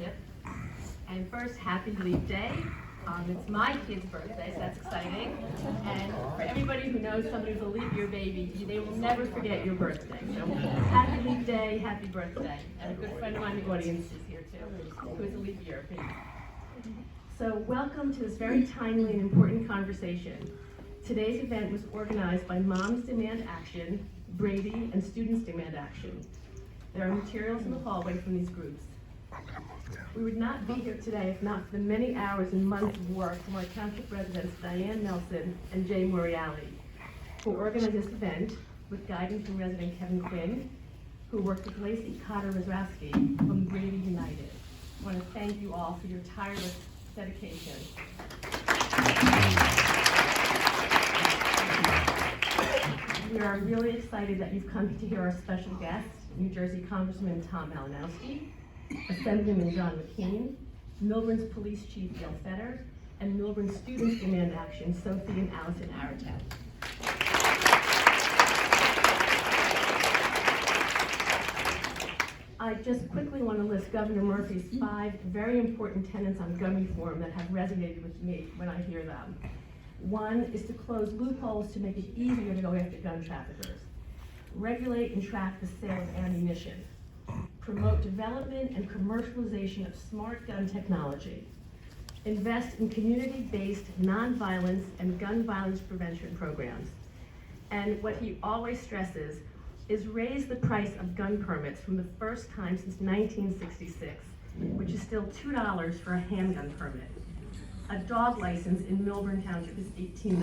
Township. And first, happy Leap Day. It's my kid's birthday, so that's exciting. And for everybody who knows somebody who's a leap year baby, they will never forget your birthday. So happy Leap Day, happy birthday. And a good friend of mine in the audience is here too, who is a leap year baby. So welcome to this very timely and important conversation. Today's event was organized by Moms Demand Action, Brady, and Students Demand Action. There are materials in the hallway from these groups. We would not be here today if not for the many hours and months of work from our township residents Diane Nelson and Jay Moriali, who organized this event with guidance from resident Kevin Quinn, who worked with Lacey Cotter-Rozowski from Brady United. I want to thank you all for your tireless dedication. We are really excited that you've come to hear our special guest, New Jersey Congressman Tom Malinowski, Assemblyman John McKean, Millburn's Police Chief Gail Fetter, and Millburn Students Demand Action, Sophie and Allison Aratet. I just quickly want to list Governor Murphy's 5 very important tenets on gun reform that have resonated with me when I hear them. One is to close loopholes to make it easier to go after gun traffickers. Regulate and track the sale of ammunition. Promote development and commercialization of smart gun technology. Invest in community-based nonviolence and gun violence prevention programs. And what he always stresses is raise the price of gun permits from the first time since 1966, which is still $2 for a handgun permit. A dog license in Millburn Township is $18.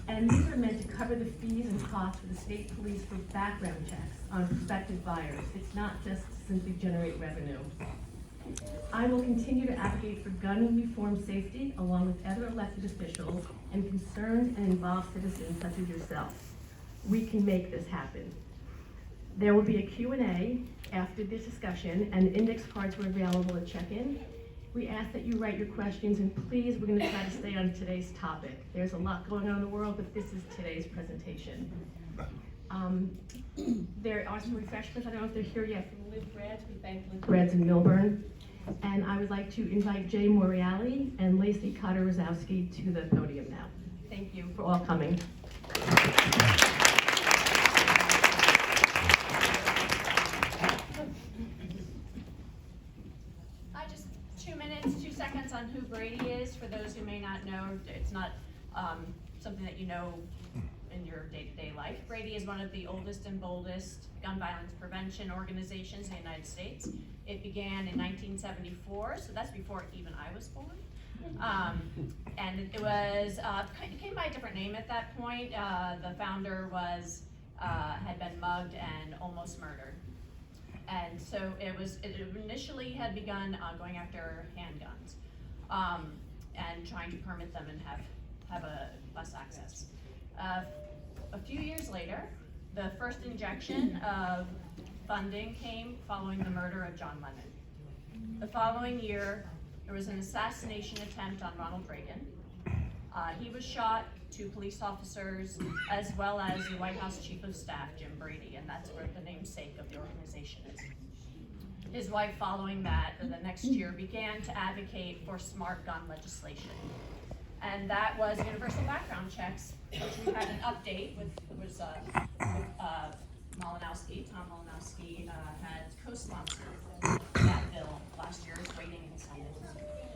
And these are meant to cover the fees and costs for the state police for background checks on prospective buyers. It's not just to simply generate revenue. I will continue to advocate for gun reform safety along with other elected officials and concerned and involved citizens such as yourself. We can make this happen. There will be a Q&A after this discussion, and index cards were available at check-in. We ask that you write your questions, and please, we're going to try to stay on today's topic. There's a lot going on in the world, but this is today's presentation. There are some refreshments. I don't know if they're here yet from Live Breads. We thank Live Breads in Millburn. And I would like to invite Jay Moriali and Lacey Cotter-Rozowski to the podium now. Thank you for all coming. On who Brady is, for those who may not know. It's not something that you know in your day-to-day life. Brady is one of the oldest and boldest gun violence prevention organizations in the United States. It began in 1974, so that's before even I was born. And it was it came by a different name at that point. The founder was had been mugged and almost murdered. And so it initially had begun going after handguns. And trying to permit them and have a bus access. A few years later, the first injection of funding came following the murder of John Lennon. The following year, there was an assassination attempt on Ronald Reagan. He was shot, 2 police officers, as well as the White House Chief of Staff, Jim Brady, and that's where the namesake of the organization is. His wife, following that, the next year, began to advocate for smart gun legislation. And that was universal background checks, which we had an update with Malinowski. Tom Malinowski had co-sponsored that bill last year. Is waiting in the Senate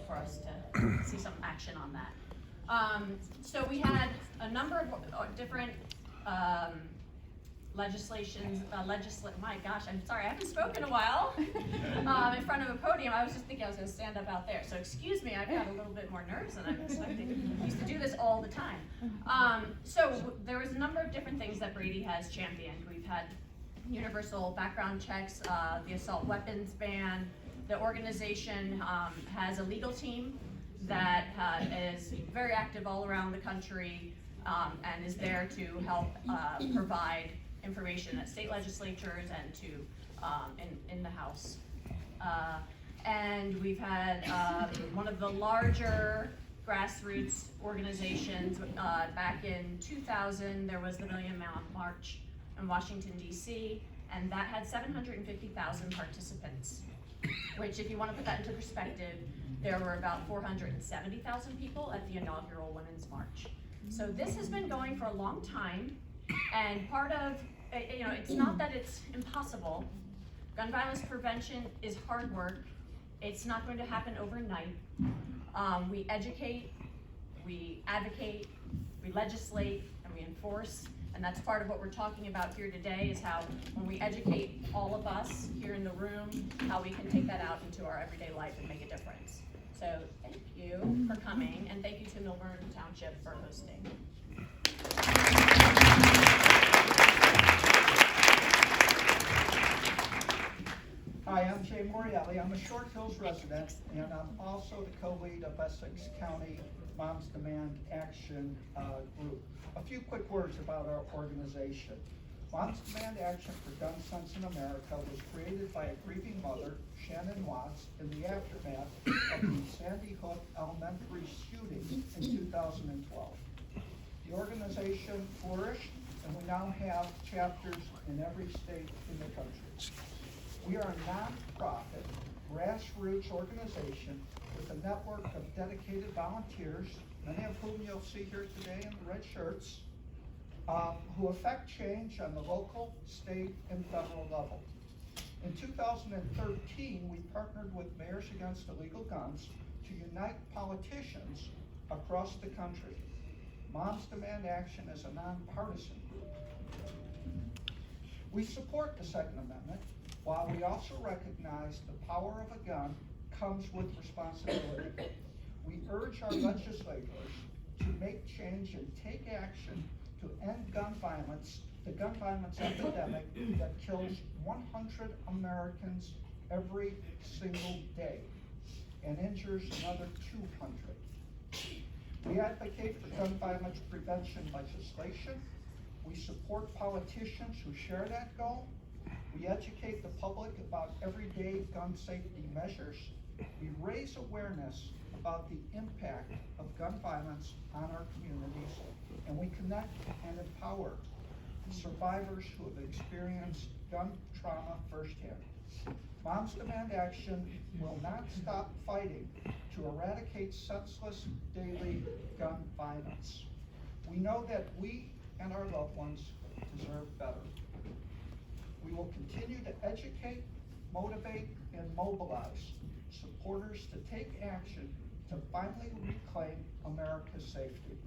for us to see some action on that. So we had a number of different legislations, my gosh, I'm sorry, I haven't spoken in a while in front of a podium. I was just thinking I was going to stand up out there. So excuse me, I've got a little bit more nerves than I'm expecting. I used to do this all the time. So there was a number of different things that Brady has championed. We've had universal background checks, the assault weapons ban. The organization has a legal team that is very active all around the country and is there to help provide information at state legislatures and to in the House. And we've had one of the larger grassroots organizations. Back in 2000, there was the Million Mound March in Washington, D.C., and that had 750,000 participants. which if you wanna put that into perspective, there were about 470,000 people at the inaugural Women's March. So this has been going for a long time, and part of, it's not that it's impossible. Gun violence prevention is hard work. It's not going to happen overnight. We educate, we advocate, we legislate, and we enforce. And that's part of what we're talking about here today, is how when we educate all of us here in the room, how we can take that out into our everyday life and make a difference. So thank you for coming, and thank you to Millburn Township for hosting. Hi, I'm Jay Morielli. I'm a Short Hills resident, and I'm also the co-lead of Essex County Moms Demand Action Group. A few quick words about our organization. Moms Demand Action for Gun Sense in America was created by a grieving mother, Shannon Watts, in the aftermath of the Sandy Hook Elementary shooting in 2012. The organization flourished, and we now have chapters in every state in the country. We are a non-profit, grassroots organization with a network of dedicated volunteers, many of whom you'll see here today in the red shirts, who affect change on the local, state, and federal level. In 2013, we partnered with Mayors Against Illegal Guns to unite politicians across the country. Moms Demand Action is a nonpartisan group. We support the Second Amendment, while we also recognize the power of a gun comes with responsibility. We urge our legislators to make change and take action to end gun violence, the gun violence epidemic that kills 100 Americans every single day and injures another 200. We advocate for gun violence prevention legislation. We support politicians who share that goal. We educate the public about everyday gun safety measures. We raise awareness about the impact of gun violence on our communities, and we connect and empower survivors who have experienced gun trauma firsthand. Moms Demand Action will not stop fighting to eradicate senseless daily gun violence. We know that we and our loved ones deserve better. We will continue to educate, motivate, and mobilize supporters to take action to finally reclaim America's safety.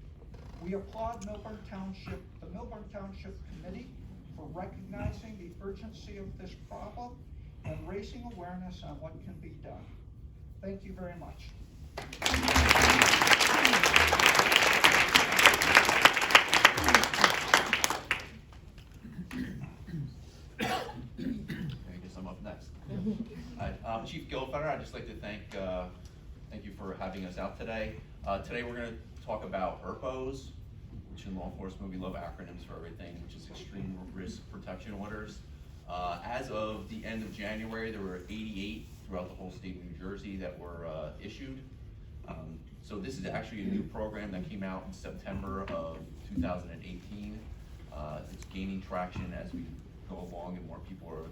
We applaud Millburn Township, the Millburn Township Committee, for recognizing the urgency of this problem and raising awareness on what can be done. Thank you very much. I guess I'm up next. Chief Gilfetter, I'd just like to thank you for having us out today. Today we're going to talk about ERPOs, which in law enforcement we love acronyms for everything, which is Extreme Risk Protection Orders. As of the end of January, there were 88 throughout the whole state of New Jersey that were issued. So this is actually a new program that came out in September of 2018. It's gaining traction as we go along and more people are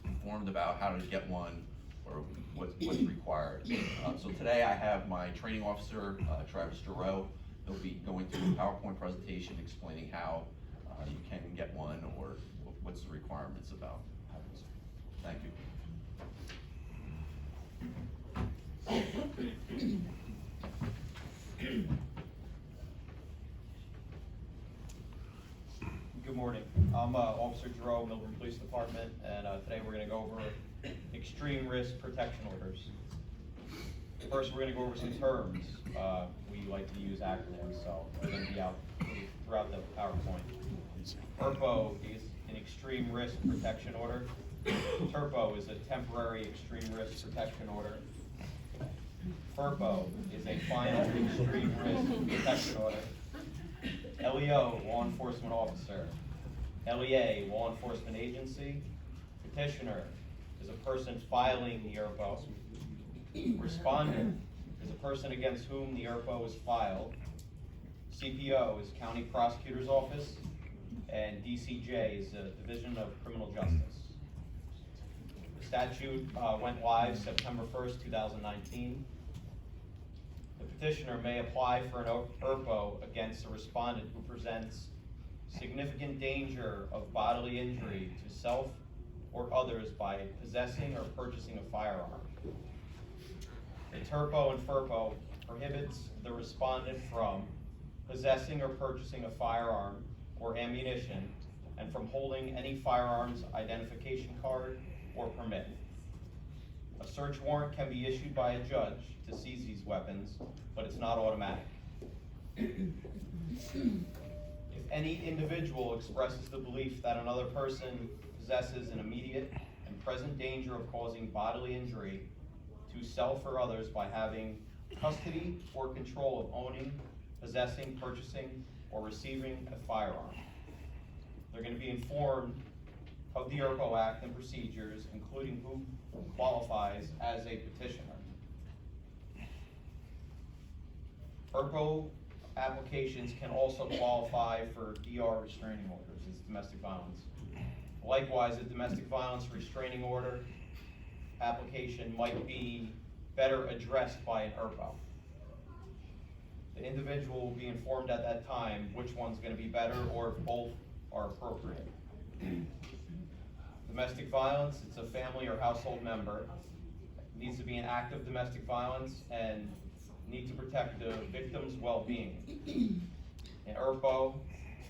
informed about how to get one or what's required. So today I have my training officer, Travis Giroux. He'll be going through a PowerPoint presentation explaining how you can get one or what's the requirements about having this. Thank you. Good morning. I'm Officer Giroux, Millburn Police Department, and today we're going to go over extreme risk protection orders. First, we're going to go over some terms. We like to use acronyms, so they're going to be out throughout the PowerPoint. ERPO is an extreme risk protection order. TERPO is a temporary extreme risk protection order. FERPO is a final extreme risk protection order. LEO, law enforcement officer. LEA, law enforcement agency. Petitioner is a person filing the ERPO. Respondent is a person against whom the ERPO is filed. CPO is County Prosecutor's Office. And DCJ is a Division of Criminal Justice. The statute went live September 1st, 2019. The petitioner may apply for an ERPO against a respondent who presents significant danger of bodily injury to self or others by possessing or purchasing a firearm. The TERPO and FERPO prohibits the respondent from possessing or purchasing a firearm or ammunition and from holding any firearms identification card or permit. A search warrant can be issued by a judge to seize these weapons, but it's not automatic. If any individual expresses the belief that another person possesses an immediate and present danger of causing bodily injury to self or others by having custody or control of owning, possessing, purchasing, or receiving a firearm, they're going to be informed of the ERPO Act and procedures, including who qualifies as a petitioner. ERPO applications can also qualify for DR restraining orders, it's domestic violence. Likewise, a domestic violence restraining order application might be better addressed by an ERPO. The individual will be informed at that time which one's going to be better or if both are appropriate. Domestic violence, it's a family or household member. It needs to be an act of domestic violence and need to protect the victim's well-being. An ERPO,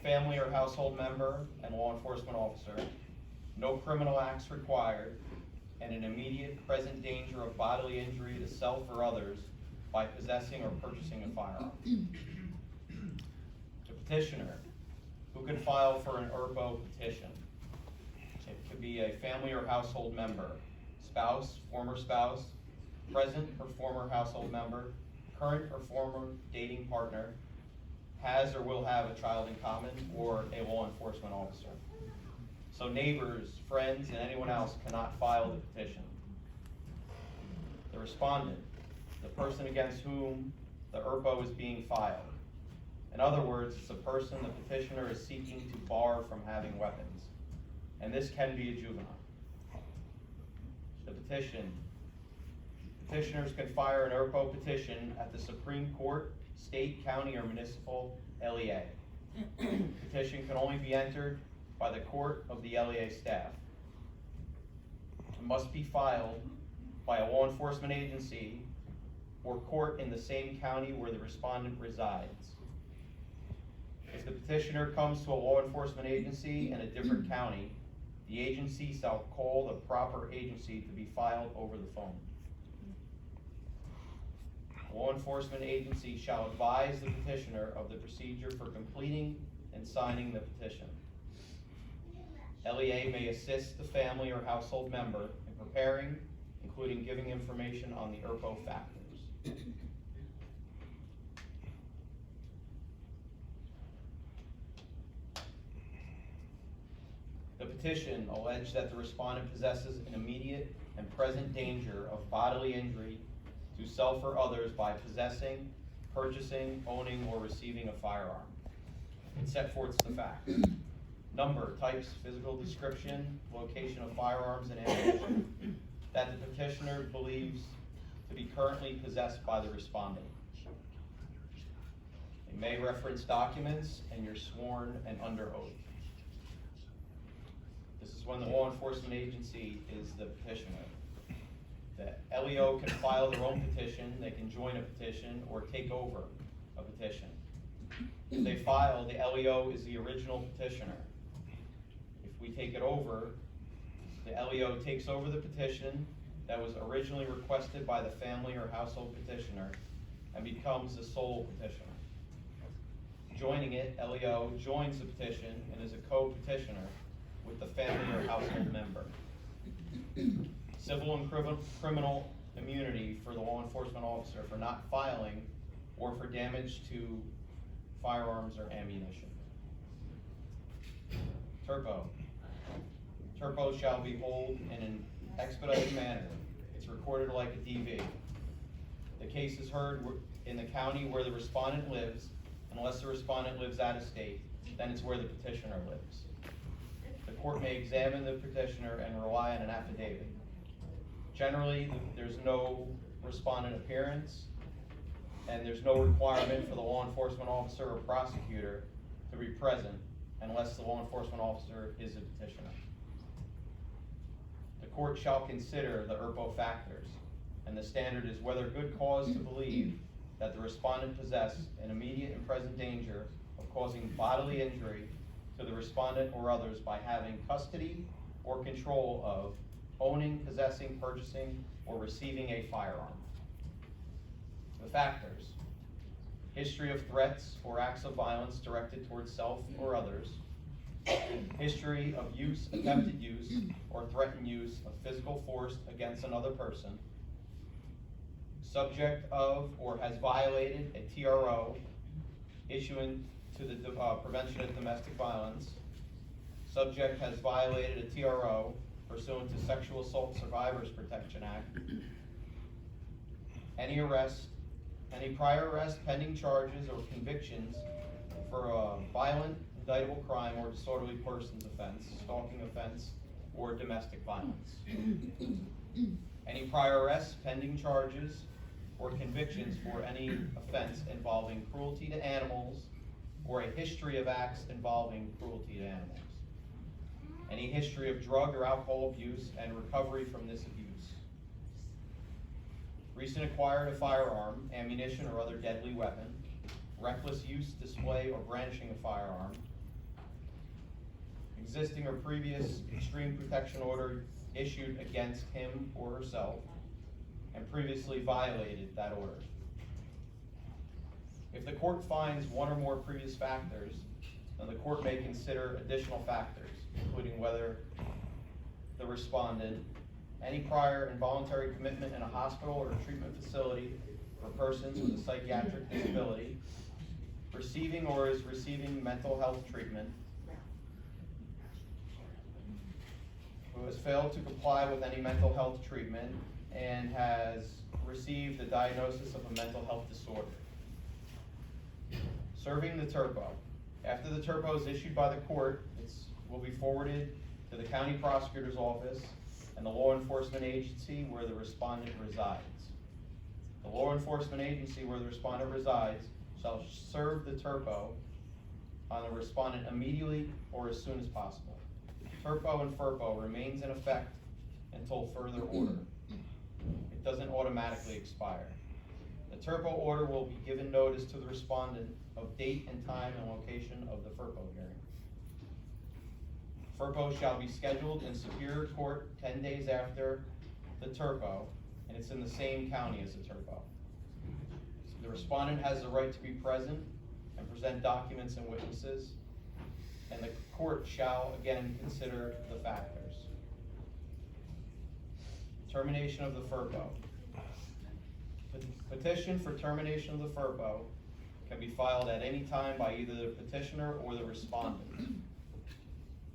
family or household member and law enforcement officer, no criminal acts required, and an immediate present danger of bodily injury to self or others by possessing or purchasing a firearm. The petitioner, who can file for an ERPO petition. It could be a family or household member, spouse, present or former household member, current or former dating partner, has or will have a child in common, or a law enforcement officer. So neighbors, friends, and anyone else cannot file the petition. The respondent, the person against whom the ERPO is being filed. In other words, it's a person the petitioner is seeking to bar from having weapons, and this can be a juvenile. The petition. Petitioners can file an ERPO petition at the Supreme Court, state, county, or municipal LEA. Petition can only be entered by the court of the LEA staff. It must be filed by a law enforcement agency or court in the same county where the respondent resides. If the petitioner comes to a law enforcement agency in a different county, the agency shall call the proper agency to be filed over the phone. A law enforcement agency shall advise the petitioner of the procedure for completing and signing the petition. LEA may assist the family or household member in preparing, including giving information on the ERPO factors. The petition alleged that the respondent possesses an immediate and present danger of bodily injury to self or others by possessing, purchasing, owning, or receiving a firearm. It set forth the facts. Number, types, physical description, location of firearms and ammunition that the petitioner believes to be currently possessed by the respondent. It may reference documents and you're sworn and under oath. This is when the law enforcement agency is the petitioner. The LEO can file their own petition, they can join a petition, or take over a petition. If they file, the LEO is the original petitioner. If we take it over, the LEO takes over the petition that was originally requested by the family or household petitioner and becomes the sole petitioner. Joining it, LEO joins the petition and is a co-petitioner with the family or household member. Civil and criminal immunity for the law enforcement officer for not filing or for damage to firearms or ammunition. TERPO. TERPO shall be held in an expedited manner. It's recorded like a DV. The case is heard in the county where the respondent lives, unless the respondent lives out of state, then it's where the petitioner lives. The court may examine the petitioner and rely on an affidavit. Generally, there's no respondent appearance, and there's no requirement for the law enforcement officer or prosecutor to be present unless the law enforcement officer is a petitioner. The court shall consider the ERPO factors, and the standard is whether good cause to believe that the respondent possessed an immediate and present danger of causing bodily injury to the respondent or others by having custody or control of, owning, possessing, purchasing, or receiving a firearm. The factors: history of threats or acts of violence directed towards self or others, history of use, attempted use, or threatened use of physical force against another person, subject of or has violated a TRO issuing to the Prevention of Domestic Violence, subject has violated a TRO pursuant to Sexual Assault Survivors Protection Act, any prior arrest, pending charges, or convictions for a violent, indictable crime or disorderly persons offense, stalking offense, or domestic violence. Any prior arrests, pending charges, or convictions for any offense involving cruelty to animals, or a history of acts involving cruelty to animals. Any history of drug or alcohol abuse and recovery from this abuse. Recent acquired a firearm, ammunition, or other deadly weapon. Reckless use, display, or brandishing a firearm. Existing or previous extreme protection order issued against him or herself, and previously violated that order. If the court finds one or more previous factors, then the court may consider additional factors, including whether the respondent, any prior involuntary commitment in a hospital or treatment facility for persons with a psychiatric disability, receiving or is receiving mental health treatment, who has failed to comply with any mental health treatment and has received a diagnosis of a mental health disorder. Serving the TURPO. After the TURPO is issued by the court, it will be forwarded to the county prosecutor's office and the law enforcement agency where the respondent resides. The law enforcement agency where the respondent resides shall serve the TURPO on the respondent immediately or as soon as possible. TURPO and FERPO remains in effect until further order. It doesn't automatically expire. The TURPO order will be given notice to the respondent of date and time and location of the FERPO hearing. FERPO shall be scheduled in Superior Court 10 days after the TURPO, and it's in the same county as the TURPO. The respondent has the right to be present and present documents and witnesses, and the court shall again consider the factors. Termination of the FERPO. Petition for termination of the FERPO can be filed at any time by either the petitioner or the respondent.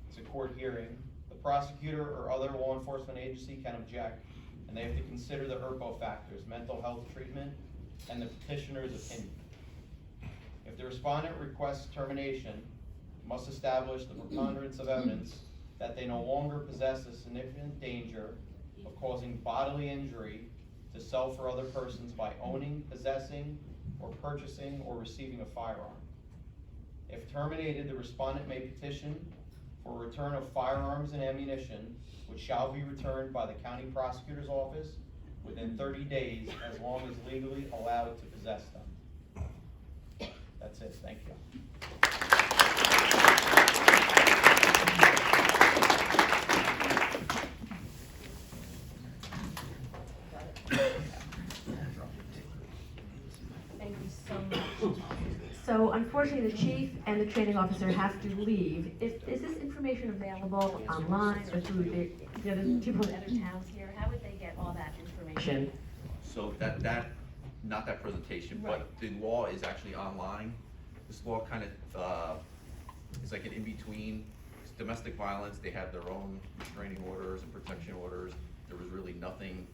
It's a court hearing. The prosecutor or other law enforcement agency can object, and they have to consider the ERPO factors, mental health treatment, and the petitioner's opinion. If the respondent requests termination, it must establish the preponderance of evidence that they no longer possess a significant danger of causing bodily injury to self or other persons by owning, possessing, or purchasing or receiving a firearm. If terminated, the respondent may petition for return of firearms and ammunition, which shall be returned by the county prosecutor's office within 30 days, as long as legally allowed to possess them. That's it, thank you. Thank you so much. So unfortunately, the chief and the training officer have to leave. Is this information available online or through the other people in other towns here? How would they get all that information? So not that presentation, but Right. the law is actually online. This law kind of, is like an in-between. It's domestic violence, they have their own restraining orders and protection orders. There was really nothing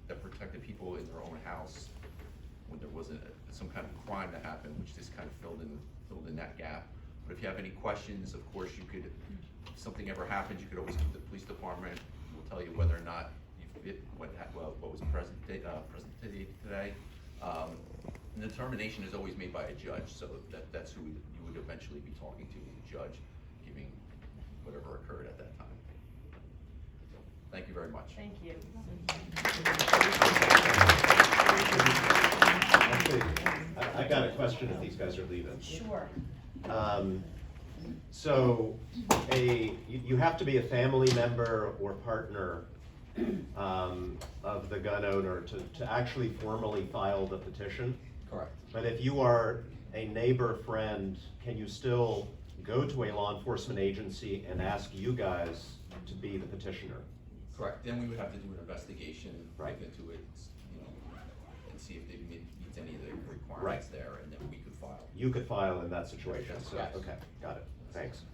that protected people in their own house when there wasn't some kind of crime that happened, which just kind of filled in that gap. But if you have any questions, of course, you could, if something ever happens, you could always keep the police department. We'll tell you whether or not you've what was presented today. And the determination is always made by a judge, so that's who you would eventually be talking to, the judge, giving whatever occurred at that time. So, thank you very much. Thank you. Actually, I got a question if these guys are leaving. Sure. So you have to be a family member or partner of the gun owner to actually formally file the petition. Correct. But if you are a neighbor, friend, can you still go to a law enforcement agency and ask you guys to be the petitioner? Correct. Then we would have to do an investigation, Right. look into it, and see if they meet any of the requirements there, and then we could file. You could file in that situation, so, Yes. okay, got it, thanks.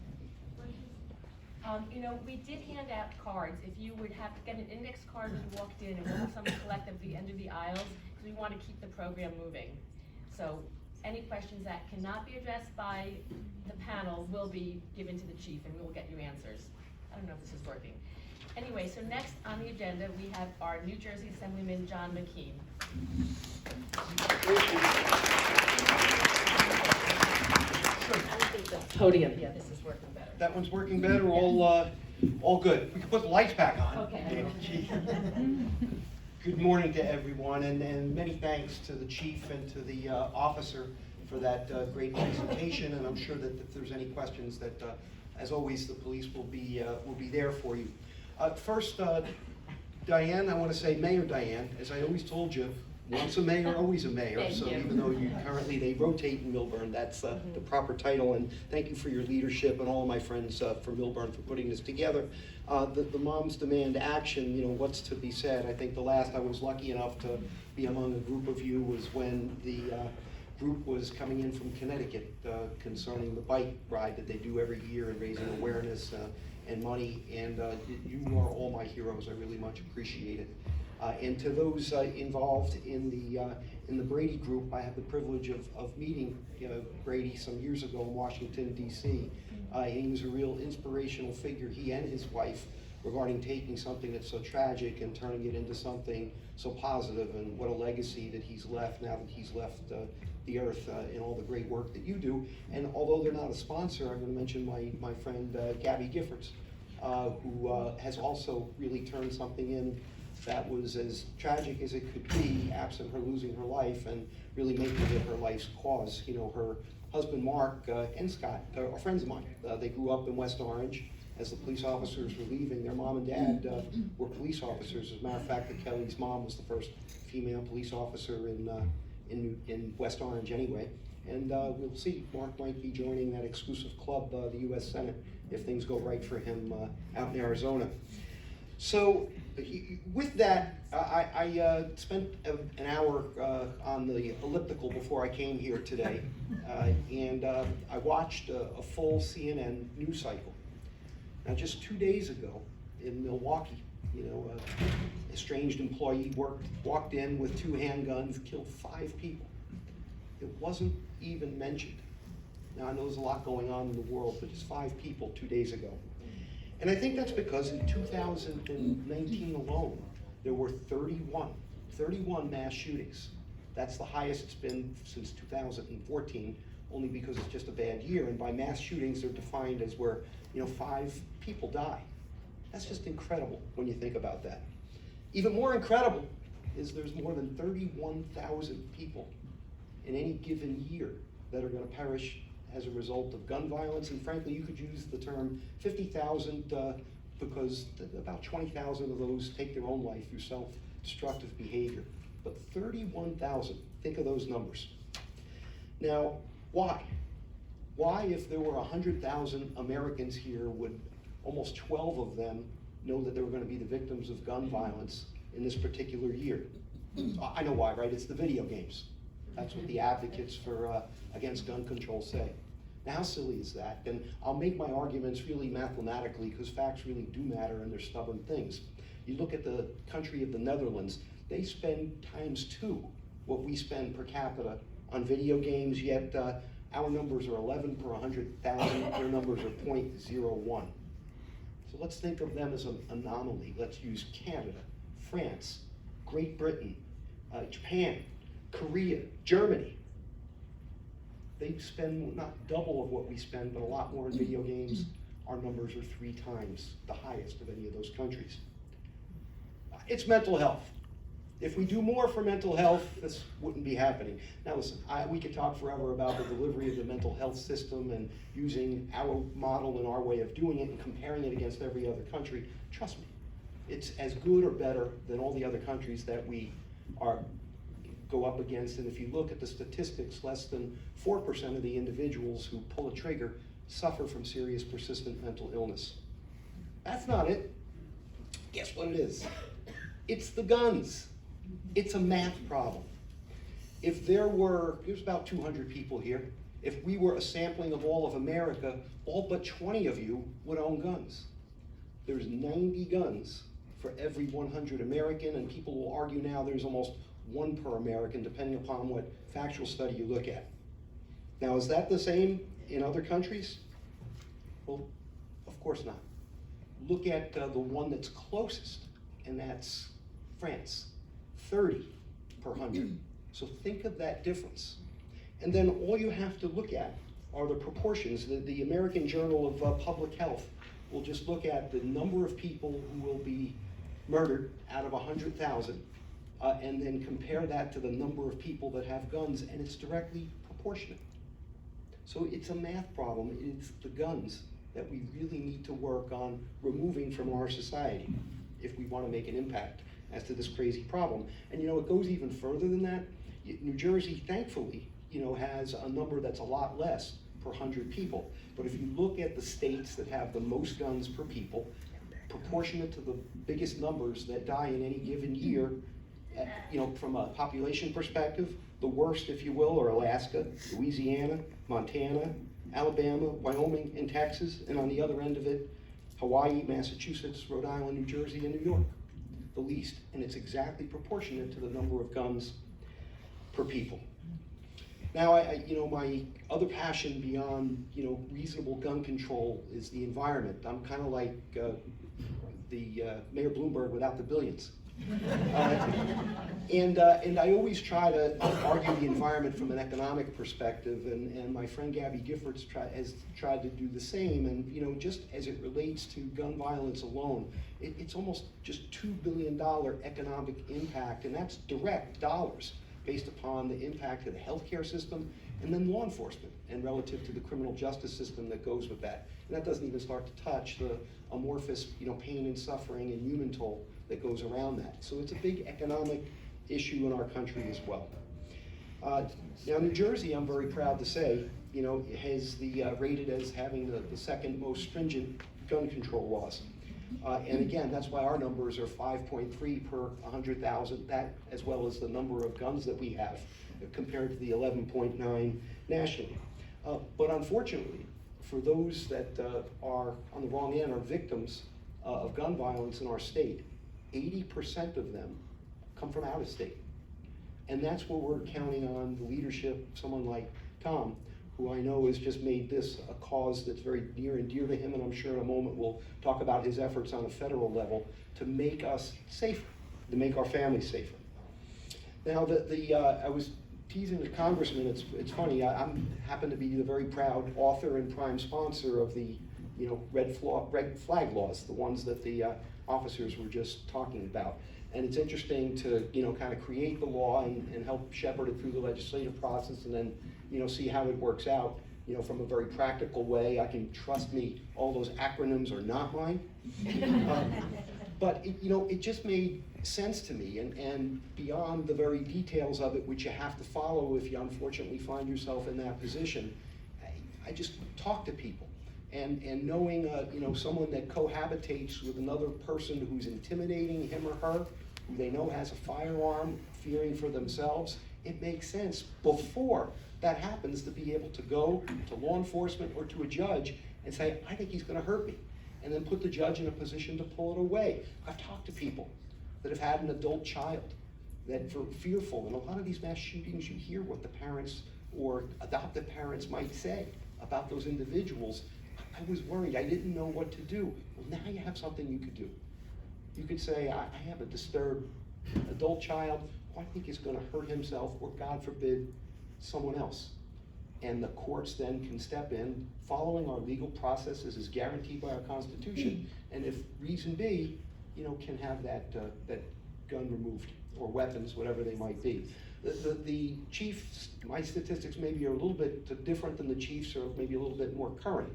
We did hand out cards. If you would have to get an index card when you walked in, and we'll have someone collect at the end of the aisles, because we want to keep the program moving. So any questions that cannot be addressed by the panel will be given to the chief, and we will get you answers. I don't know if this is working. Anyway, so next on the agenda, we have our New Jersey Assemblyman, John McKean. Podium, yeah, this is working better. That one's working better, all good. We can put the lights back on. Okay. Good morning to everyone, and many thanks to the chief and to the officer for that great presentation, and I'm sure that if there's any questions that, as always, the police will be there for you. First, Diane, I want to say, Mayor Diane, as I always told you, once a mayor, always a mayor. Thank So you. even though they rotate in Millburn, that's the proper title. And thank you for your leadership and all of my friends from Millburn for putting this together. The Moms Demand Action, what's to be said? I think the last I was lucky enough to be among a group of you was when the group was coming in from Connecticut concerning the bike ride that they do every year and raising awareness and money. And you are all my heroes. I really much appreciate it. And to those involved in the Brady group, I had the privilege of meeting Brady some years ago in Washington, D.C. He was a real inspirational figure, he and his wife, regarding taking something that's so tragic and turning it into something so positive, and what a legacy that he's left now that he's left the earth in all the great work that you do. And although they're not a sponsor, I'm going to mention my friend Gabby Giffords, who has also really turned something in that was as tragic as it could be, absent her losing her life, and really making it her life's cause. Her husband Mark and Scott are friends of mine. They grew up in West Orange. As the police officers were leaving, their mom and dad were police officers. As a matter of fact, Kelly's mom was the first female police officer in West Orange anyway. And we'll see, Mark might be joining that exclusive club, the U.S. Senate, if things go right for him out in Arizona. So with that, I spent an hour on the elliptical before I came here today, and I watched a full CNN news cycle. Now, just 2 days ago in Milwaukee, a estranged employee walked in with 2 handguns, killed 5 people. It wasn't even mentioned. Now, I know there's a lot going on in the world, but just 5 people 2 days ago. And I think that's because in 2019 alone, there were 31 mass shootings. That's the highest it's been since 2014, only because it's just a bad year. And by mass shootings, they're defined as where 5 people die. That's just incredible when you think about that. Even more incredible is there's more than 31,000 people in any given year that are going to perish as a result of gun violence. And frankly, you could use the term 50,000 because about 20,000 of those take their own life through self-destructive behavior. But 31,000, think of those numbers. Now, why? Why, if there were 100,000 Americans here, would almost 12 of them know that they were going to be the victims of gun violence in this particular year? I know why, right? It's the video games. That's what the advocates for against gun control say. Now, how silly is that? And I'll make my arguments really mathematically, because facts really do matter and they're stubborn things. You look at the country of the Netherlands, they spend ×2 what we spend per capita on video games, yet our numbers are 11 per 100,000, their numbers are 0.01. So let's think of them as an anomaly. Let's use Canada, France, Great Britain, Japan, Korea, Germany. They spend not double of what we spend, but a lot more in video games. Our numbers are 3 times the highest of any of those countries. It's mental health. If we do more for mental health, this wouldn't be happening. Now listen, we could talk forever about the delivery of the mental health system and using our model and our way of doing it and comparing it against every other country. Trust me, it's as good or better than all the other countries that we go up against. And if you look at the statistics, less than 4% of the individuals who pull a trigger suffer from serious persistent mental illness. That's not it. Guess what it is? It's the guns. It's a math problem. If there's about 200 people here. If we were a sampling of all of America, all but 20 of you would own guns. There's 90 guns for every 100 American, and people will argue now there's almost 1 per American, depending upon what factual study you look at. Now, is that the same in other countries? Well, of course not. Look at the one that's closest, and that's France, 30 per 100. So think of that difference. And then all you have to look at are the proportions. The American Journal of Public Health will just look at the number of people who will be murdered out of 100,000, and then compare that to the number of people that have guns, and it's directly proportionate. So it's a math problem. It's the guns that we really need to work on removing from our society if we want to make an impact as to this crazy problem. And you know, it goes even further than that. New Jersey, thankfully, has a number that's a lot less per 100 people. But if you look at the states that have the most guns per people, proportionate to the biggest numbers that die in any given year, from a population perspective, the worst, if you will, are Alaska, Louisiana, Montana, Alabama, Wyoming, and Texas. And on the other end of it, Hawaii, Massachusetts, Rhode Island, New Jersey, and New York, the least. And it's exactly proportionate to the number of guns per people. Now, my other passion beyond, reasonable gun control is the environment. I'm kind of like the Mayor Bloomberg without the billions. And I always try to argue the environment from an economic perspective, and my friend Gabby Giffords has tried to do the same. And just as it relates to gun violence alone, it's almost just $2 billion economic impact, and that's direct dollars based upon the impact of the healthcare system and then law enforcement and relative to the criminal justice system that goes with that. And that doesn't even start to touch the amorphous, pain and suffering and human toll that goes around that. So it's a big economic issue in our country as well. Now, New Jersey, I'm very proud to say, has rated as having the second most stringent gun control laws. And again, that's why our numbers are 5.3 per 100,000, that as well as the number of guns that we have compared to the 11.9 nationally. But unfortunately, for those that are on the wrong end, are victims of gun violence in our state, 80% of them come from out of state. And that's where we're counting on the leadership of someone like Tom, who I know has just made this a cause that's very near and dear to him, and I'm sure in a moment we'll talk about his efforts on a federal level to make us safer, to make our families safer. Now, I was teasing the congressman. It's funny. I happen to be the very proud author and prime sponsor of the red flag laws, the ones that the officers were just talking about. And it's interesting to kind of create the law and help shepherd it through the legislative process, and then see how it works out from a very practical way. Trust me, all those acronyms are not mine. But it just made sense to me, and beyond the very details of it, which you have to follow if you unfortunately find yourself in that position, I just talk to people. And knowing someone that cohabitates with another person who's intimidating him or her, who they know has a firearm, fearing for themselves, it makes sense before that happens to be able to go to law enforcement or to a judge and say, I think he's going to hurt me, and then put the judge in a position to pull it away. I've talked to people that have had an adult child that are fearful, and a lot of these mass shootings, you hear what the parents or adoptive parents might say about those individuals. I was worried, I didn't know what to do. Well, now you have something you could do. You could say, I have a disturbed adult child who I think is gonna hurt himself, or God forbid, someone else. And the courts then can step in, following our legal processes as guaranteed by our Constitution, and if reason be, can have that gun removed, or weapons, whatever they might be. The chiefs, my statistics maybe are a little bit different than the chiefs, or maybe a little bit more current.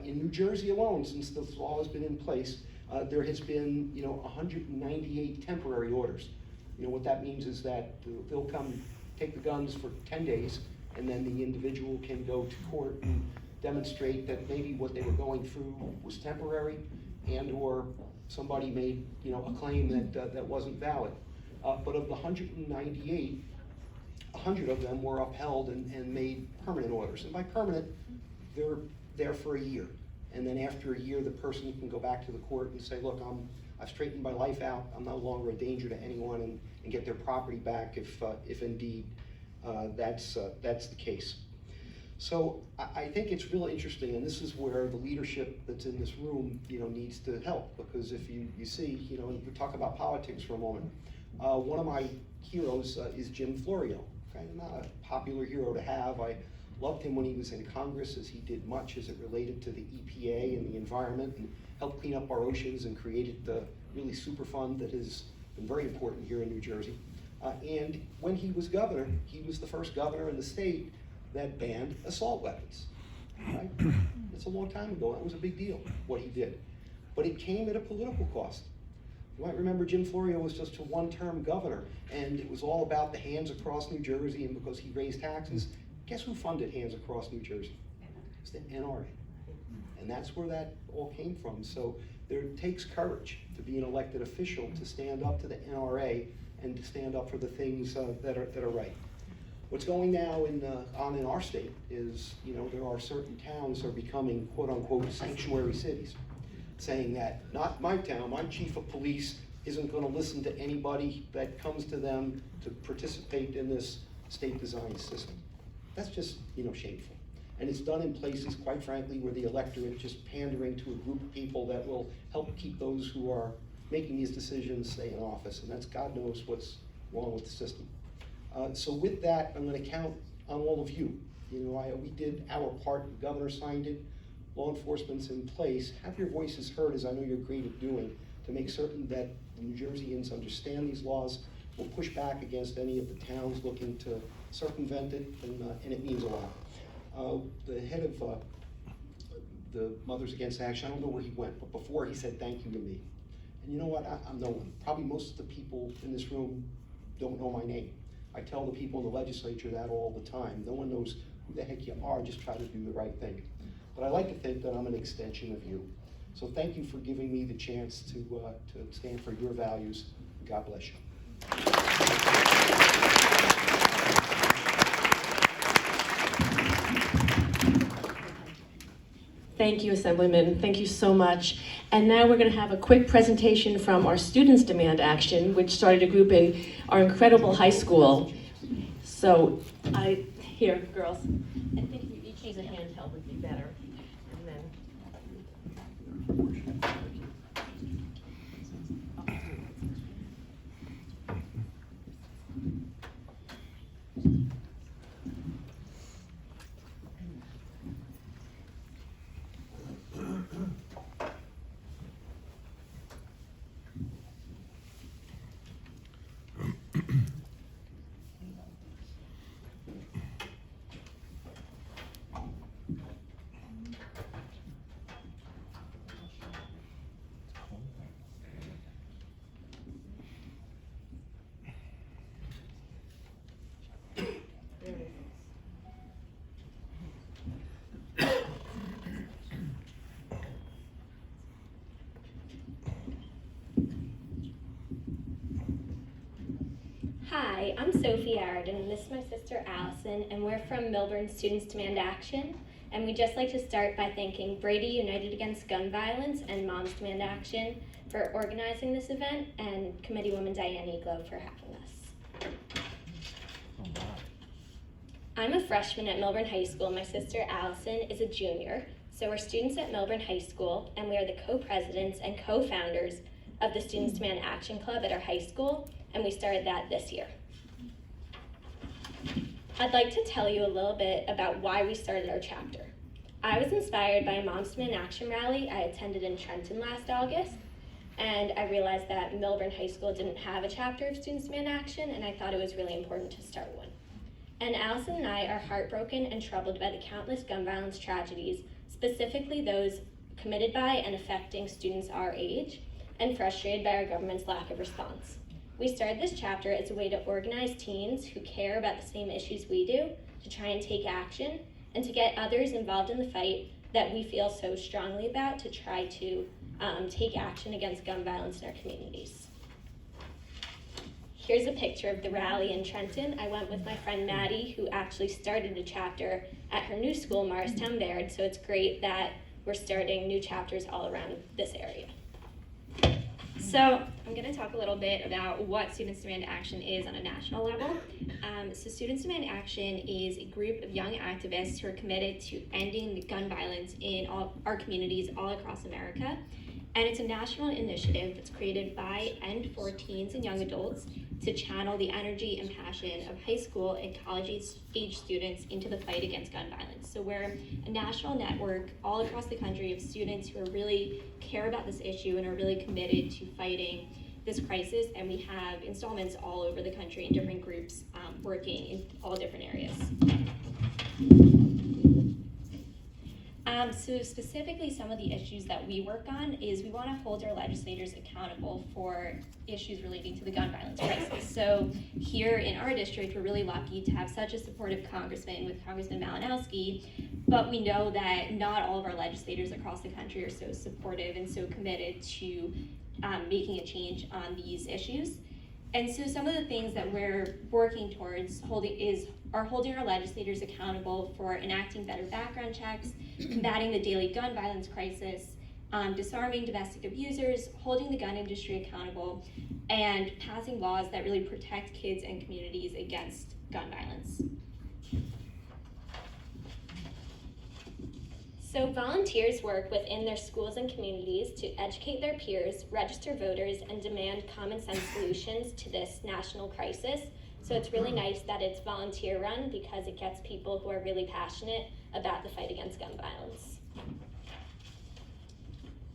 In New Jersey alone, since this law has been in place, there has been 198 temporary orders. What that means is that they'll come take the guns for 10 days, and then the individual can go to court and demonstrate that maybe what they were going through was temporary, and or somebody made a claim that wasn't valid. But of the 198, 100 of them were upheld and made permanent orders. And by permanent, they're there for a year. And then after a year, the person can go back to the court and say, look, I've straightened my life out, I'm no longer a danger to anyone, and get their property back if indeed that's the case. So I think it's really interesting, and this is where the leadership that's in this room needs to help, because if you see, we talk about politics for a moment. One of my heroes is Jim Florio. Okay? Not a popular hero to have. I loved him when he was in Congress, as he did much as it related to the EPA and the environment, and helped clean up our oceans and created the really super fund that has been very important here in New Jersey. And when he was governor, he was the first governor in the state that banned assault weapons. Right? It's a long time ago. That was a big deal, what he did. But it came at a political cost. You might remember Jim Florio was just a one-term governor, and it was all about the Hands Across New Jersey, and because he raised taxes, guess who funded Hands Across New Jersey? It's the NRA. And that's where that all came from. So there takes courage to be an elected official, to stand up to the NRA and to stand up for the things that are right. What's going now on in our state is, there are certain towns that are becoming quote unquote sanctuary cities, saying that not my town, my chief of police isn't gonna listen to anybody that comes to them to participate in this state design system. That's just, shameful. And it's done in places, quite frankly, where the electorate just pandering to a group of people that will help keep those who are making these decisions stay in office. And that's, God knows what's wrong with the system. So with that, I'm gonna count on all of you. We did our part, the governor signed it, law enforcement's in place. Have your voices heard, as I know you're great at doing, to make certain that the New Jerseyans understand these laws, will push back against any of the towns looking to circumvent it, and it means a lot. The head of the Mothers Against Action, I don't know where he went, but before he said thank you to me. And you know what, I'm no one. Probably most of the people in this room don't know my name. I tell the people in the legislature that all the time. No one knows who the heck you are, just try to do the right thing. But I like to think that I'm an extension of you. So thank you for giving me the chance to stand for your values. God bless you. Thank you, Assemblyman. Thank you so much. And now we're going to have a quick presentation from our Students Demand Action, which started a group in our incredible high school. So here, girls, I think you each use a handheld would be better. And then. Hi, I'm Sophie Arden, and this is my sister Allison, and we're from Millburn Students Demand Action. And we'd just like to start by thanking Brady United Against Gun Violence and Moms Demand Action for organizing this event, and Committeewoman Diane Eglow for having us. I'm a freshman at Millburn High School. My sister Allison is a junior. So we're students at Millburn High School, and we are the co-presidents and co-founders of the Students Demand Action Club at our high school, and we started that this year. I'd like to tell you a little bit about why we started our chapter. I was inspired by a Moms Demand Action rally I attended in Trenton last August, and I realized that Millburn High School didn't have a chapter of Students Demand Action, and I thought it was really important to start one. And Allison and I are heartbroken and troubled by the countless gun violence tragedies, specifically those committed by and affecting students our age, and frustrated by our government's lack of response. We started this chapter as a way to organize teens who care about the same issues we do, to try and take action, and to get others involved in the fight that we feel so strongly about to try to take action against gun violence in our communities. Here's a picture of the rally in Trenton. I went with my friend Maddie, who actually started a chapter at her new school, Morristown Baird, so it's great that we're starting new chapters all around this area. So I'm going to talk a little bit about what Students Demand Action is on a national level. So Students Demand Action is a group of young activists who are committed to ending the gun violence in all our communities all across America. And it's a national initiative that's created by and for teens and young adults to channel the energy and passion of high school and college age students into the fight against gun violence. So we're a national network all across the country of students who are really care about this issue and are really committed to fighting this crisis, and we have installments all over the country in different groups working in all different areas. So specifically, some of the issues that we work on is we want to hold our legislators accountable for issues relating to the gun violence crisis. So here in our district, we're really lucky to have such a supportive congressman with Congressman Malinowski, but we know that not all of our legislators across the country are so supportive and so committed to making a change on these issues. And so some of the things that we're working towards are holding our legislators accountable for enacting better background checks, combating the daily gun violence crisis, disarming domestic abusers, holding the gun industry accountable, and passing laws that really protect kids and communities against gun violence. So volunteers work within their schools and communities to educate their peers, register voters, and demand common sense solutions to this national crisis. So it's really nice that it's volunteer run because it gets people who are really passionate about the fight against gun violence.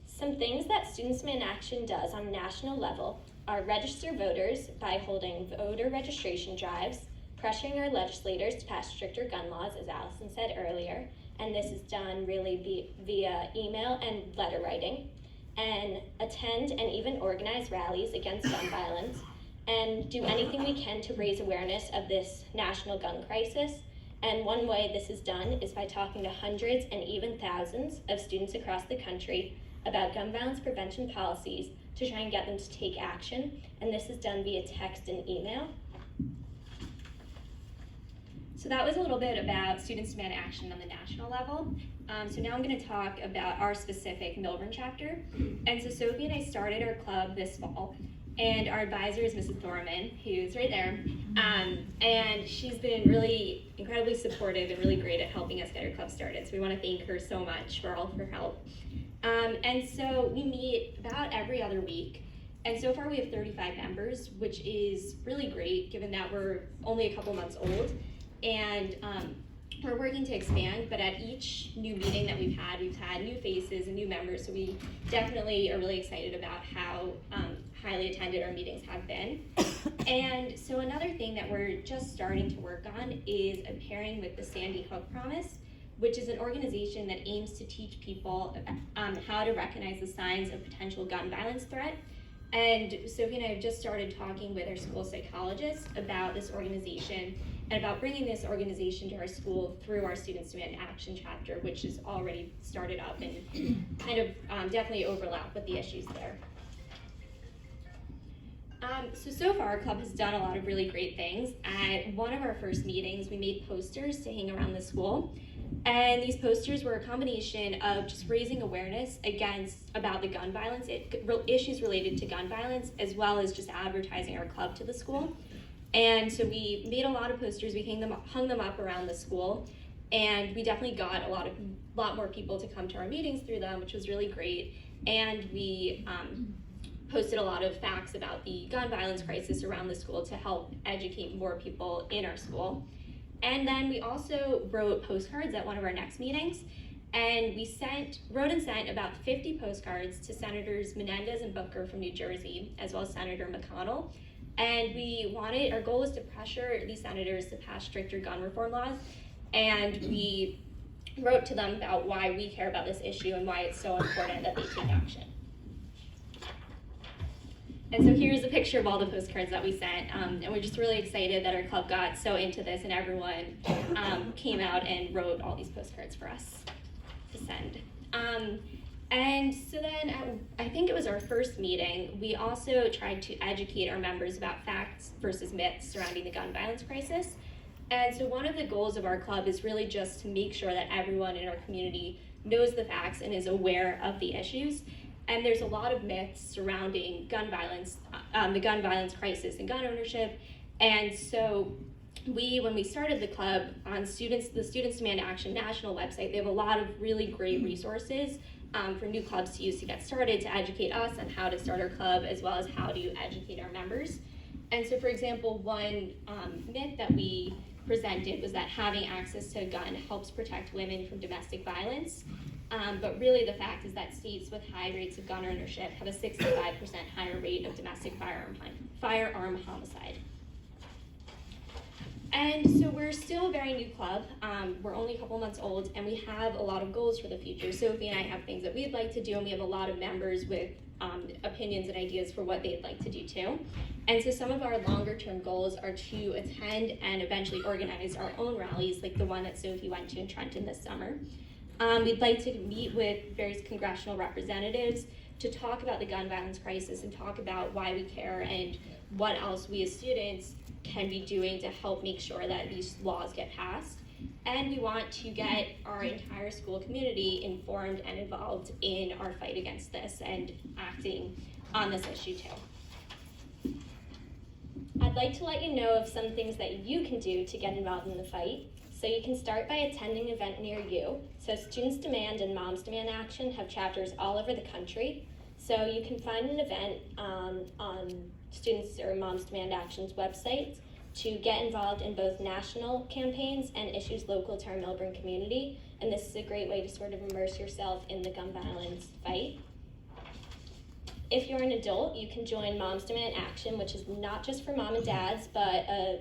Some things that Students Demand Action does on a national level are register voters by holding voter registration drives, pressuring our legislators to pass stricter gun laws, as Allison said earlier, and this is done really via email and letter writing, and attend and even organize rallies against gun violence, and do anything we can to raise awareness of this national gun crisis. And one way this is done is by talking to hundreds and even thousands of students across the country about gun violence prevention policies to try and get them to take action, and this is done via text and email. So that was a little bit about Students Demand Action on the national level. So now I'm going to talk about our specific Millburn chapter. And so Sophie and I started our club this fall, and our advisor is Mrs. Thorman, who's right there. And she's been really incredibly supportive and really great at helping us get our club started. So we want to thank her so much for all of her help. And so we meet about every other week. And so far we have 35 members, which is really great given that we're only a couple months old. And we're working to expand, but at each new meeting that we've had new faces and new members, so we definitely are really excited about how highly attended our meetings have been. And so another thing that we're just starting to work on is a pairing with the Sandy Hook Promise, which is an organization that aims to teach people how to recognize the signs of potential gun violence threat. And Sophie and I have just started talking with our school psychologist about this organization and about bringing this organization to our school through our Students Demand Action chapter, which is already started up and kind of definitely overlap with the issues there. So far, our club has done a lot of really great things. At one of our first meetings, we made posters to hang around the school. And these posters were a combination of just raising awareness about the gun violence, issues related to gun violence, as well as just advertising our club to the school. And so we made a lot of posters, we hung them up around the school, and we definitely got a lot more people to come to our meetings through them, which was really great. And we posted a lot of facts about the gun violence crisis around the school to help educate more people in our school. And then we also wrote postcards at one of our next meetings, and we wrote and sent about 50 postcards to Senators Menendez and Booker from New Jersey, as well as Senator McConnell. And our goal was to pressure these senators to pass stricter gun reform laws, and we wrote to them about why we care about this issue and why it's so important that they take action. And so here's a picture of all the postcards that we sent, and we're just really excited that our club got so into this and everyone came out and wrote all these postcards for us to send. And so then I think it was our first meeting, we also tried to educate our members about facts versus myths surrounding the gun violence crisis. And so one of the goals of our club is really just to make sure that everyone in our community knows the facts and is aware of the issues. And there's a lot of myths surrounding gun violence, the gun violence crisis and gun ownership. And so when we started the club on the Students Demand Action national website, they have a lot of really great resources for new clubs to use to get started, to educate us on how to start our club, as well as how to educate our members. And so, for example, one myth that we presented was that having access to a gun helps protect women from domestic violence. But really the fact is that states with high rates of gun ownership have a 65% higher rate of domestic firearm homicide. And so we're still a very new club. We're only a couple months old, and we have a lot of goals for the future. Sophie and I have things that we'd like to do, and we have a lot of members with opinions and ideas for what they'd like to do too. And so some of our longer term goals are to attend and eventually organize our own rallies, like the one that Sophie went to in Trenton this summer. We'd like to meet with various congressional representatives to talk about the gun violence crisis and talk about why we care and what else we as students can be doing to help make sure that these laws get passed. And we want to get our entire school community informed and involved in our fight against this and acting on this issue too. I'd like to let you know of some things that you can do to get involved in the fight. So you can start by attending an event near you. So Students Demand and Moms Demand Action have chapters all over the country. So you can find an event on Students or Moms Demand Action's website to get involved in both national campaigns and issues local to our Millburn community. And this is a great way to sort of immerse yourself in the gun violence fight. If you're an adult, you can join Moms Demand Action, which is not just for mom and dads, but an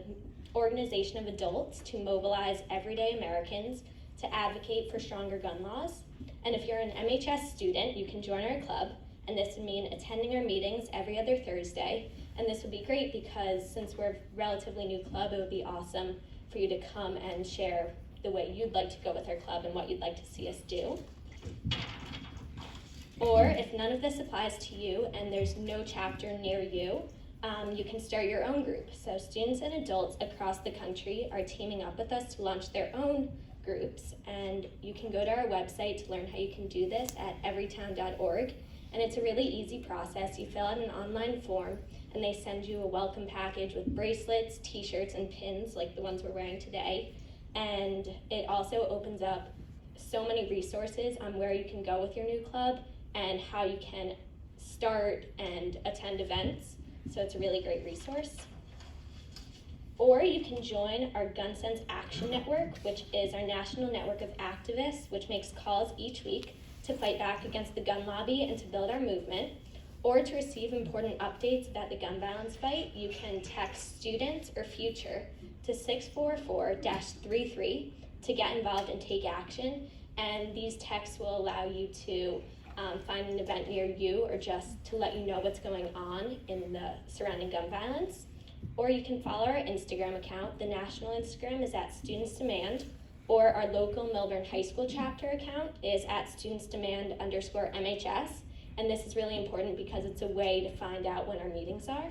organization of adults to mobilize everyday Americans to advocate for stronger gun laws. And if you're an MHS student, you can join our club, and this would mean attending our meetings every other Thursday. And this would be great because since we're a relatively new club, it would be awesome for you to come and share the way you'd like to go with our club and what you'd like to see us do. Or if none of this applies to you and there's no chapter near you, you can start your own group. So students and adults across the country are teaming up with us to launch their own groups, and you can go to our website to learn how you can do this at everytown.org. And it's a really easy process. You fill out an online form, and they send you a welcome package with bracelets, t-shirts, and pins like the ones we're wearing today. And it also opens up so many resources on where you can go with your new club and how you can start and attend events. So it's a really great resource. Or you can join our Gun Sense Action Network, which is our national network of activists, which makes calls each week to fight back against the gun lobby and to build our movement. Or to receive important updates about the gun violence fight, you can text students or future to 644-33 to get involved and take action. And these texts will allow you to find an event near you or just to let you know what's going on in the surrounding gun violence. Or you can follow our Instagram account. The national Instagram is at Students Demand, or our local Millburn High School chapter account is at studentsdemand_MHS. And this is really important because it's a way to find out when our meetings are.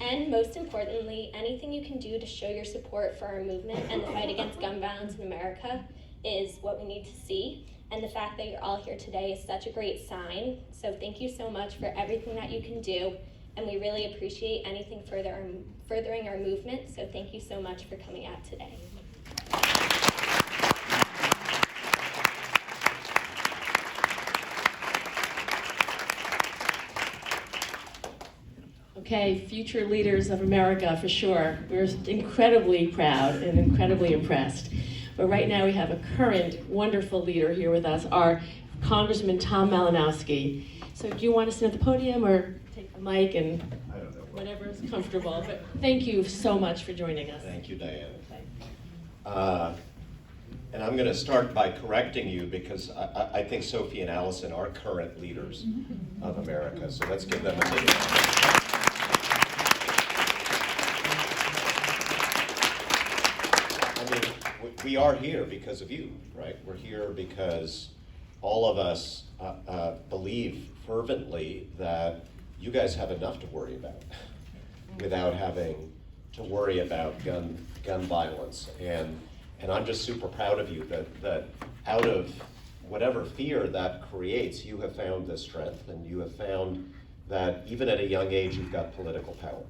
And most importantly, anything you can do to show your support for our movement and the fight against gun violence in America is what we need to see. And the fact that you're all here today is such a great sign. So thank you so much for everything that you can do. And we really appreciate anything furthering our movement. So thank you so much for coming out today. Okay, future leaders of America for sure. We're incredibly proud and incredibly impressed. But right now we have a current wonderful leader here with us, our Congressman Tom Malinowski. So do you want to sit at the podium or take the mic and I don't know. whatever is comfortable? But thank you so much for joining us. Thank you, Diana. And I'm going to start by correcting you because I think Sophie and Allison are current leaders of America. So let's give them a big I mean, we are here because of you, right? We're here because all of us believe fervently that you guys have enough to worry about without having to worry about gun violence. And I'm just super proud of you that out of whatever fear that creates, you have found this strength, and you have found that even at a young age, you've got political power.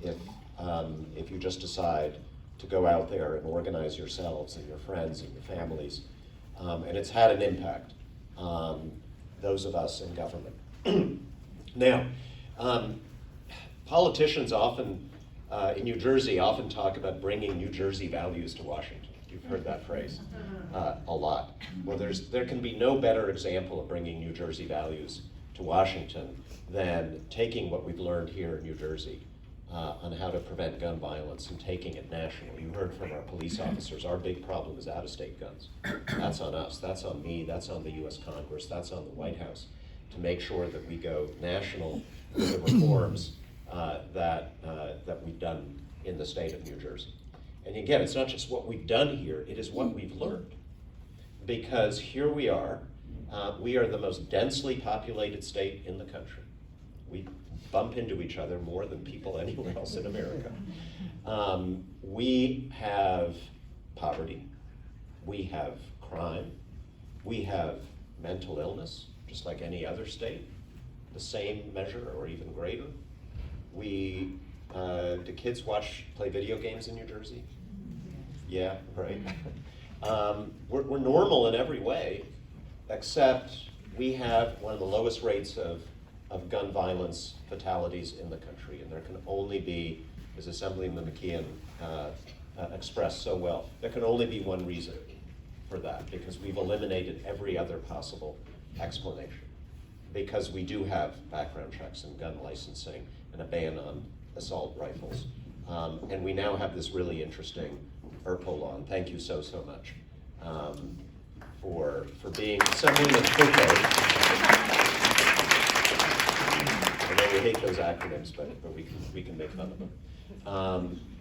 If you just decide to go out there and organize yourselves and your friends and your families, and it's had an impact on those of us in government. Now, politicians often, in New Jersey, often talk about bringing New Jersey values to Washington. You've heard that phrase a lot. Well, there can be no better example of bringing New Jersey values to Washington than taking what we've learned here in New Jersey on how to prevent gun violence and taking it national. You heard from our police officers, our big problem is out-of-state guns. That's on us, that's on me, that's on the US Congress, that's on the White House to make sure that we go national with the reforms that we've done in the state of New Jersey. And again, it's not just what we've done here, it is what we've learned. Because here we are the most densely populated state in the country. We bump into each other more than people anywhere else in America. We have poverty, we have crime, we have mental illness, just like any other state, the same measure or even greater. Do kids play video games in New Jersey? Yeah, right. We're normal in every way, except we have one of the lowest rates of gun violence fatalities in the country, and there can only be, as Assemblyman McKeon expressed so well, there can only be one reason for that, because we've eliminated every other possible explanation. Because we do have background checks and gun licensing and a ban on assault rifles. And we now have this really interesting ERPO law, and thank you so much for being Assemblyman Coco. I know we hate those acronyms, but we can make fun of them.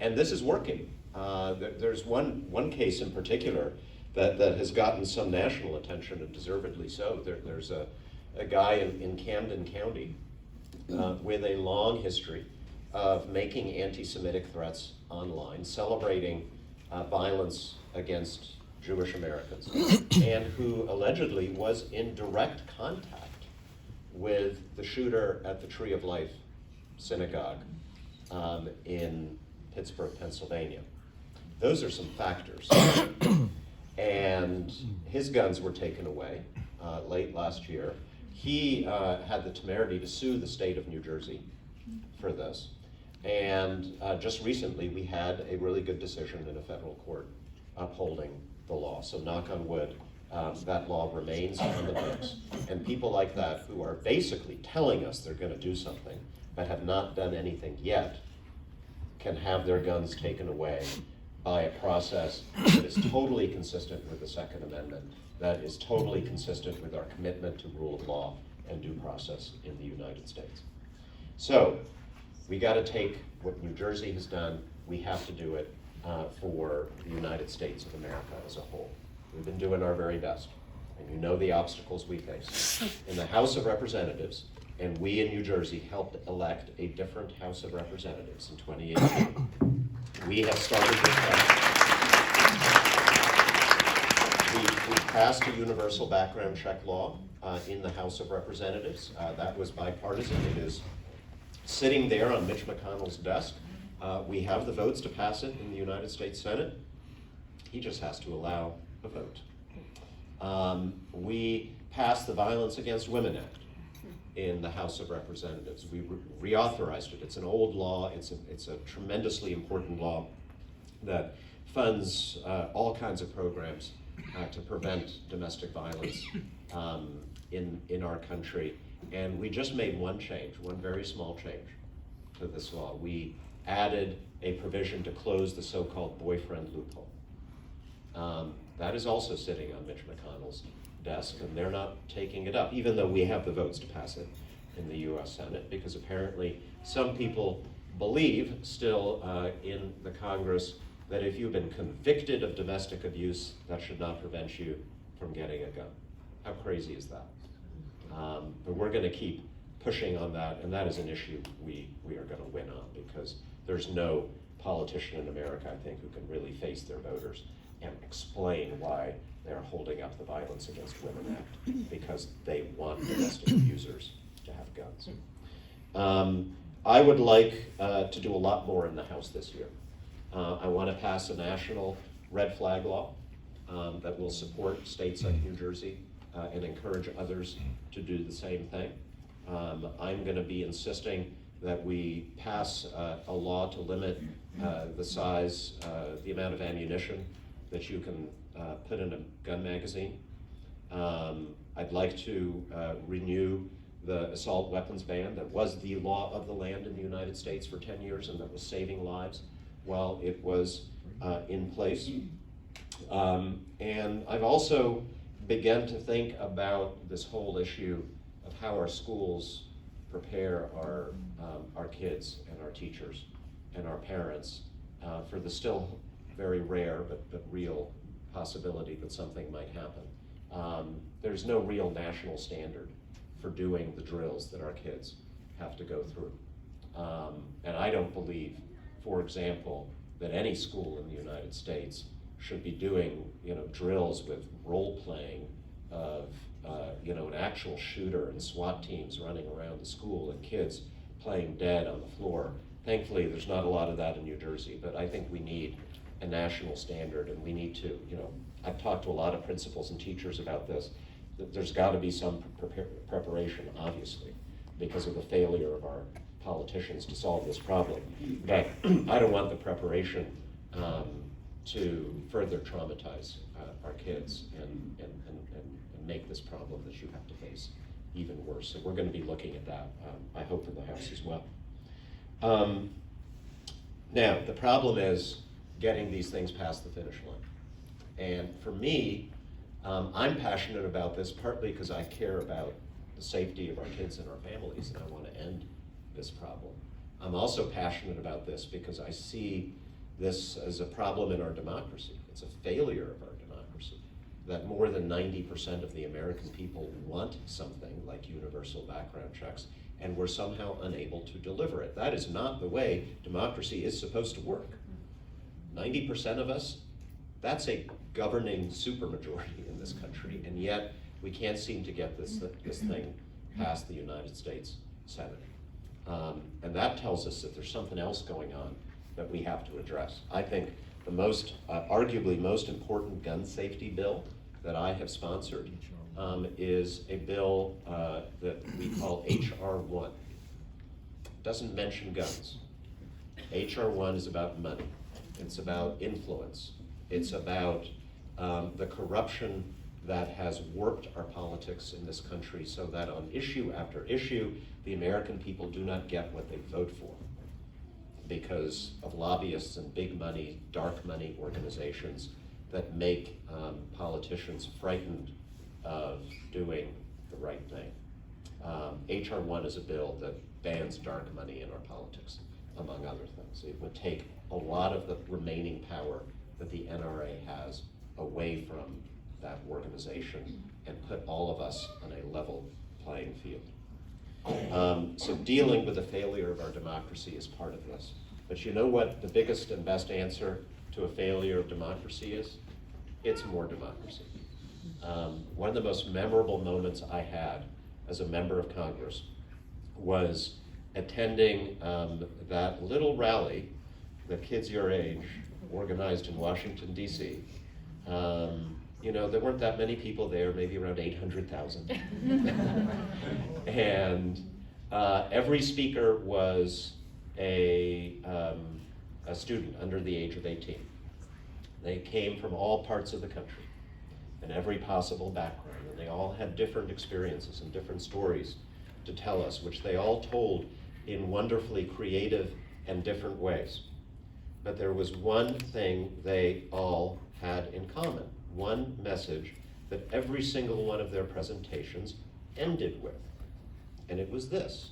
And this is working. There's one case in particular that has gotten some national attention, and deservedly so. There's a guy in Camden County with a long history of making anti-Semitic threats online, celebrating violence against Jewish Americans, and who allegedly was in direct contact with the shooter at the Tree of Life synagogue in Pittsburgh, Pennsylvania. Those are some factors. And his guns were taken away late last year. He had the temerity to sue the state of New Jersey for this. And just recently, we had a really good decision in a federal court upholding the law. So knock on wood, that law remains on the books. And people like that who are basically telling us they're going to do something but have not done anything yet can have their guns taken away by a process that is totally consistent with the Second Amendment, that is totally consistent with our commitment to rule of law and due process in the United States. So we got to take what New Jersey has done, we have to do it for the United States of America as a whole. We've been doing our very best, and you know the obstacles we face. In the House of Representatives, and we in New Jersey helped elect a different House of Representatives in 2018. We have started this process. We passed a universal background check law in the House of Representatives. That was bipartisan. It is sitting there on Mitch McConnell's desk. We have the votes to pass it in the United States Senate. He just has to allow a vote. We passed the Violence Against Women Act. in the House of Representatives. We reauthorized it. It's an old law. It's a tremendously important law that funds all kinds of programs to prevent domestic violence in our country. And we just made one change, one very small change to this law. We added a provision to close the so-called boyfriend loophole. That is also sitting on Mitch McConnell's desk, and they're not taking it up, even though we have the votes to pass it in the US Senate, because apparently some people believe still in the Congress that if you've been convicted of domestic abuse, that should not prevent you from getting a gun. How crazy is that? But we're gonna keep pushing on that, and that is an issue we are gonna win on, because there's no politician in America, I think, who can really face their voters and explain why they're holding up the Violence Against Women Act, because they want domestic abusers to have guns. I would like to do a lot more in the House this year. I want to pass a national red flag law that will support states like New Jersey and encourage others to do the same thing. I'm going to be insisting that we pass a law to limit the size, the amount of ammunition that you can put in a gun magazine. I'd like to renew the assault weapons ban that was the law of the land in the United States for 10 years and that was saving lives while it was in place. And I've also begun to think about this whole issue of how our schools prepare our kids and our teachers and our parents for the still very rare but real possibility that something might happen. There's no real national standard for doing the drills that our kids have to go through. And I don't believe, for example, that any school in the United States should be doing, drills with role playing of, an actual shooter and SWAT teams running around the school and kids playing dead on the floor. Thankfully, there's not a lot of that in New Jersey, but I think we need a national standard, and we need to, I've talked to a lot of principals and teachers about this. There's got to be some preparation, obviously, because of the failure of our politicians to solve this problem. But I don't want the preparation to further traumatize our kids and make this problem that you have to face even worse. So we're going to be looking at that, I hope, in the House as well. Now, the problem is getting these things past the finish line. And for me, I'm passionate about this partly because I care about the safety of our kids and our families, and I want to end this problem. I'm also passionate about this because I see this as a problem in our democracy. It's a failure of our democracy, that more than 90% of the American people want something like universal background checks, and we're somehow unable to deliver it. That is not the way democracy is supposed to work. 90% of us, that's a governing supermajority in this country, and yet we can't seem to get this thing past the United States Senate. And that tells us that there's something else going on that we have to address. I think the arguably most important gun safety bill that I have sponsored is a bill that we call H.R. 1. Doesn't mention guns. H.R. 1 is about money. It's about influence. It's about the corruption that has warped our politics in this country so that on issue after issue, the American people do not get what they vote for because of lobbyists and big money, dark money organizations that make politicians frightened of doing the right thing. H.R. 1 is a bill that bans dark money in our politics, among other things. It would take a lot of the remaining power that the NRA has away from that organization and put all of us on a level playing field. So dealing with the failure of our democracy is part of this. But you know what the biggest and best answer to a failure of democracy is? It's more democracy. One of the most memorable moments I had as a member of Congress was attending that little rally that kids your age organized in Washington, D.C. You know, there weren't that many people there, maybe around 800,000. And every speaker was a student under the age of 18. They came from all parts of the country and every possible background, and they all had different experiences and different stories to tell us, which they all told in wonderfully creative and different ways. But there was one thing they all had in common, one message that every single one of their presentations ended with. And it was this: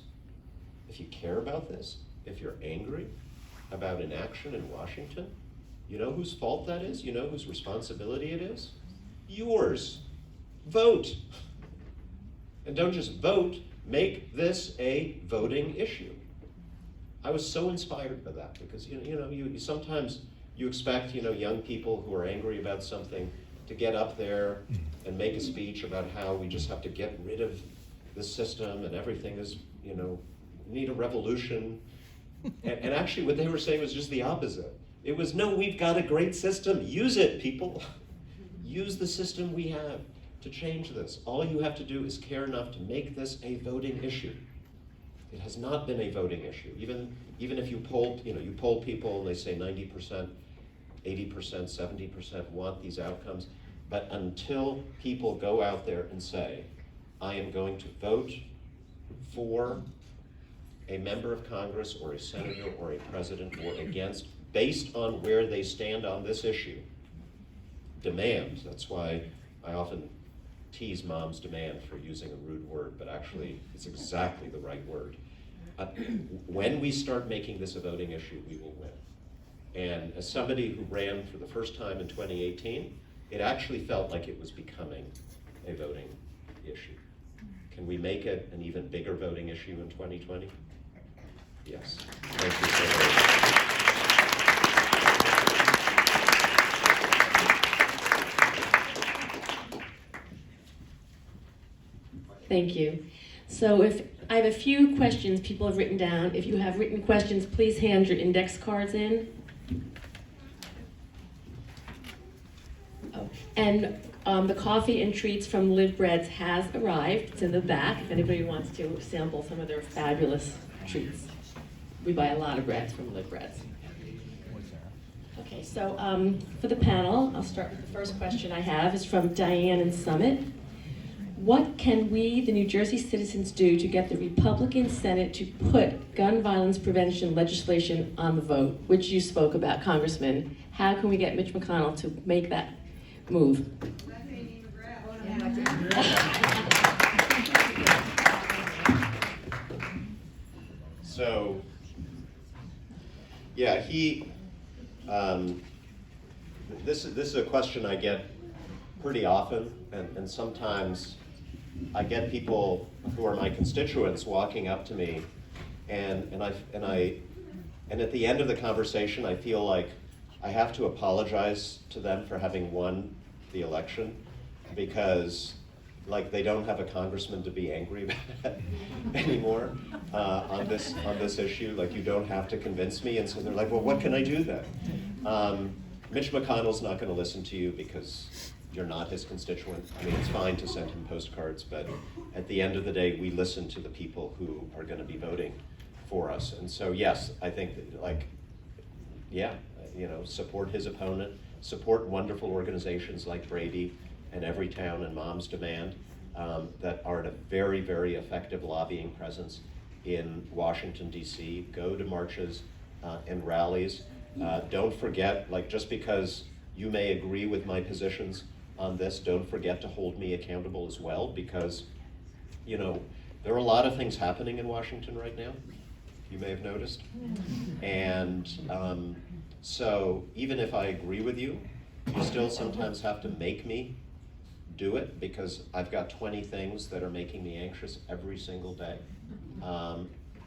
if you care about this, if you're angry about inaction in Washington, you know whose fault that is? You know whose responsibility it is? Yours. Vote. And don't just vote, make this a voting issue. I was so inspired by that because you sometimes you expect young people who are angry about something to get up there and make a speech about how we just have to get rid of this system and everything is we need a revolution. And actually what they were saying was just the opposite. It was, no, we've got a great system. Use it, people. Use the system we have to change this. All you have to do is care enough to make this a voting issue. It has not been a voting issue. Even if you poll people and they say 90%, 80%, 70% want these outcomes, but until people go out there and say, I am going to vote for a member of Congress or a senator or a president or against, based on where they stand on this issue, demand, that's why I often tease mom's demand for using a rude word, but actually it's exactly the right word. When we start making this a voting issue, we will win. And as somebody who ran for the first time in 2018, it actually felt like it was becoming a voting issue. Can we make it an even bigger voting issue in 2020? Yes. Thank you so much. Thank you. So if I have a few questions people have written down. If you have written questions, please hand your index cards in. Oh, and the coffee and treats from Live Breads has arrived. It's in the back if anybody wants to sample some of their fabulous treats. We buy a lot of breads from Live Breads. Okay, so for the panel, I'll start with the first question I have is from Diane in Summit. What can we, the New Jersey citizens, do to get the Republican Senate to put gun violence prevention legislation on the vote, which you spoke about, Congressman? How can we get Mitch McConnell to make that move? So, yeah, this is a question I get pretty often, and sometimes I get people who are my constituents walking up to me, and at the end of the conversation, I feel like I have to apologize to them for having won the election, because like they don't have a congressman to be angry about it anymore on this issue. Like, you don't have to convince me, and so they're like, well, what can I do then? Mitch McConnell's not going to listen to you because you're not his constituent. I mean, it's fine to send him postcards, but at the end of the day, we listen to the people who are going to be voting for us. And so, yes, I think that, support his opponent, support wonderful organizations like Brady and Everytown and Mom's Demand that are at a very, very effective lobbying presence in Washington, D.C. Go to marches and rallies. Don't forget, just because you may agree with my positions on this, don't forget to hold me accountable as well, because, there are a lot of things happening in Washington right now, you may have noticed. And so even if I agree with you, you still sometimes have to make me do it, because I've got 20 things that are making me anxious every single day.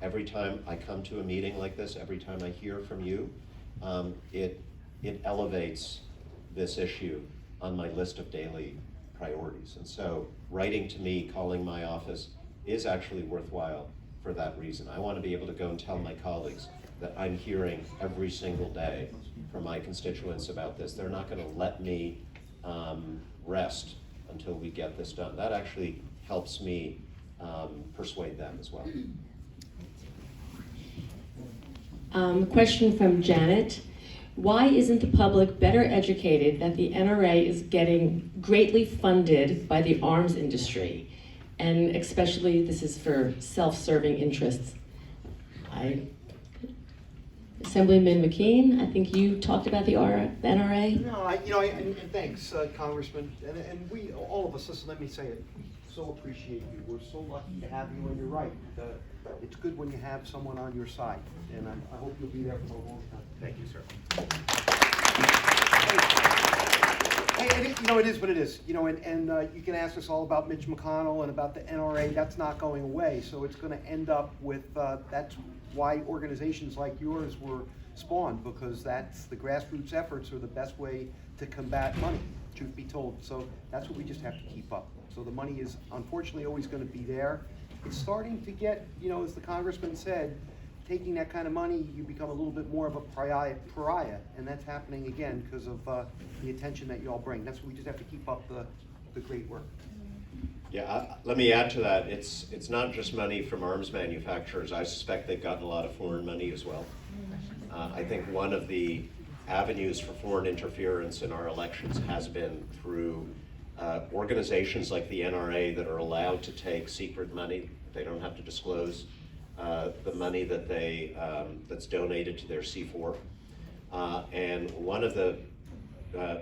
Every time I come to a meeting like this, every time I hear from you, it elevates this issue on my list of daily priorities. And so writing to me, calling my office is actually worthwhile for that reason. I want to be able to go and tell my colleagues that I'm hearing every single day from my constituents about this. They're not going to let me rest until we get this done. That actually helps me persuade them as well. Question from Janet. Why isn't the public better educated that the NRA is getting greatly funded by the arms industry? And especially, this is for self-serving interests. Assemblyman McKean, I think you talked about the NRA? No, and thanks, Congressman, and we, all of us, listen, let me say it, so appreciate you. We're so lucky to have you, and you're right. It's good when you have someone on your side, and I hope you'll be there for a long time. Thank you, sir. Hey, it is what it is, and you can ask us all about Mitch McConnell and about the NRA. That's not going away, so it's going to end up with, that's why organizations like yours were spawned, because that's the grassroots efforts are the best way to combat money, truth be told. So that's what we just have to keep up. So the money is unfortunately always going to be there. It's starting to get, as the congressman said, taking that kind of money, you become a little bit more of a pariah, and that's happening again because of the attention that you all bring. That's what we just have to keep up the great work. Yeah, let me add to that. It's not just money from arms manufacturers. I suspect they've gotten a lot of foreign money as well. I think one of the avenues for foreign interference in our elections has been through organizations like the NRA that are allowed to take secret money. They don't have to disclose the money that that's donated to their C4. And one of the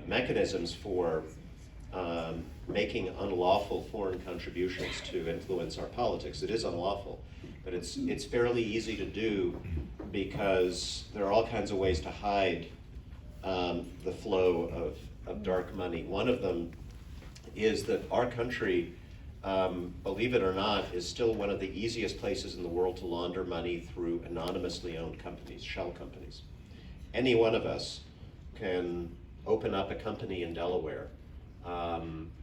mechanisms for making unlawful foreign contributions to influence our politics. It is unlawful, but it's fairly easy to do because there are all kinds of ways to hide the flow of dark money. One of them is that our country, believe it or not, is still one of the easiest places in the world to launder money through anonymously owned companies, shell companies. Any one of us can open up a company in Delaware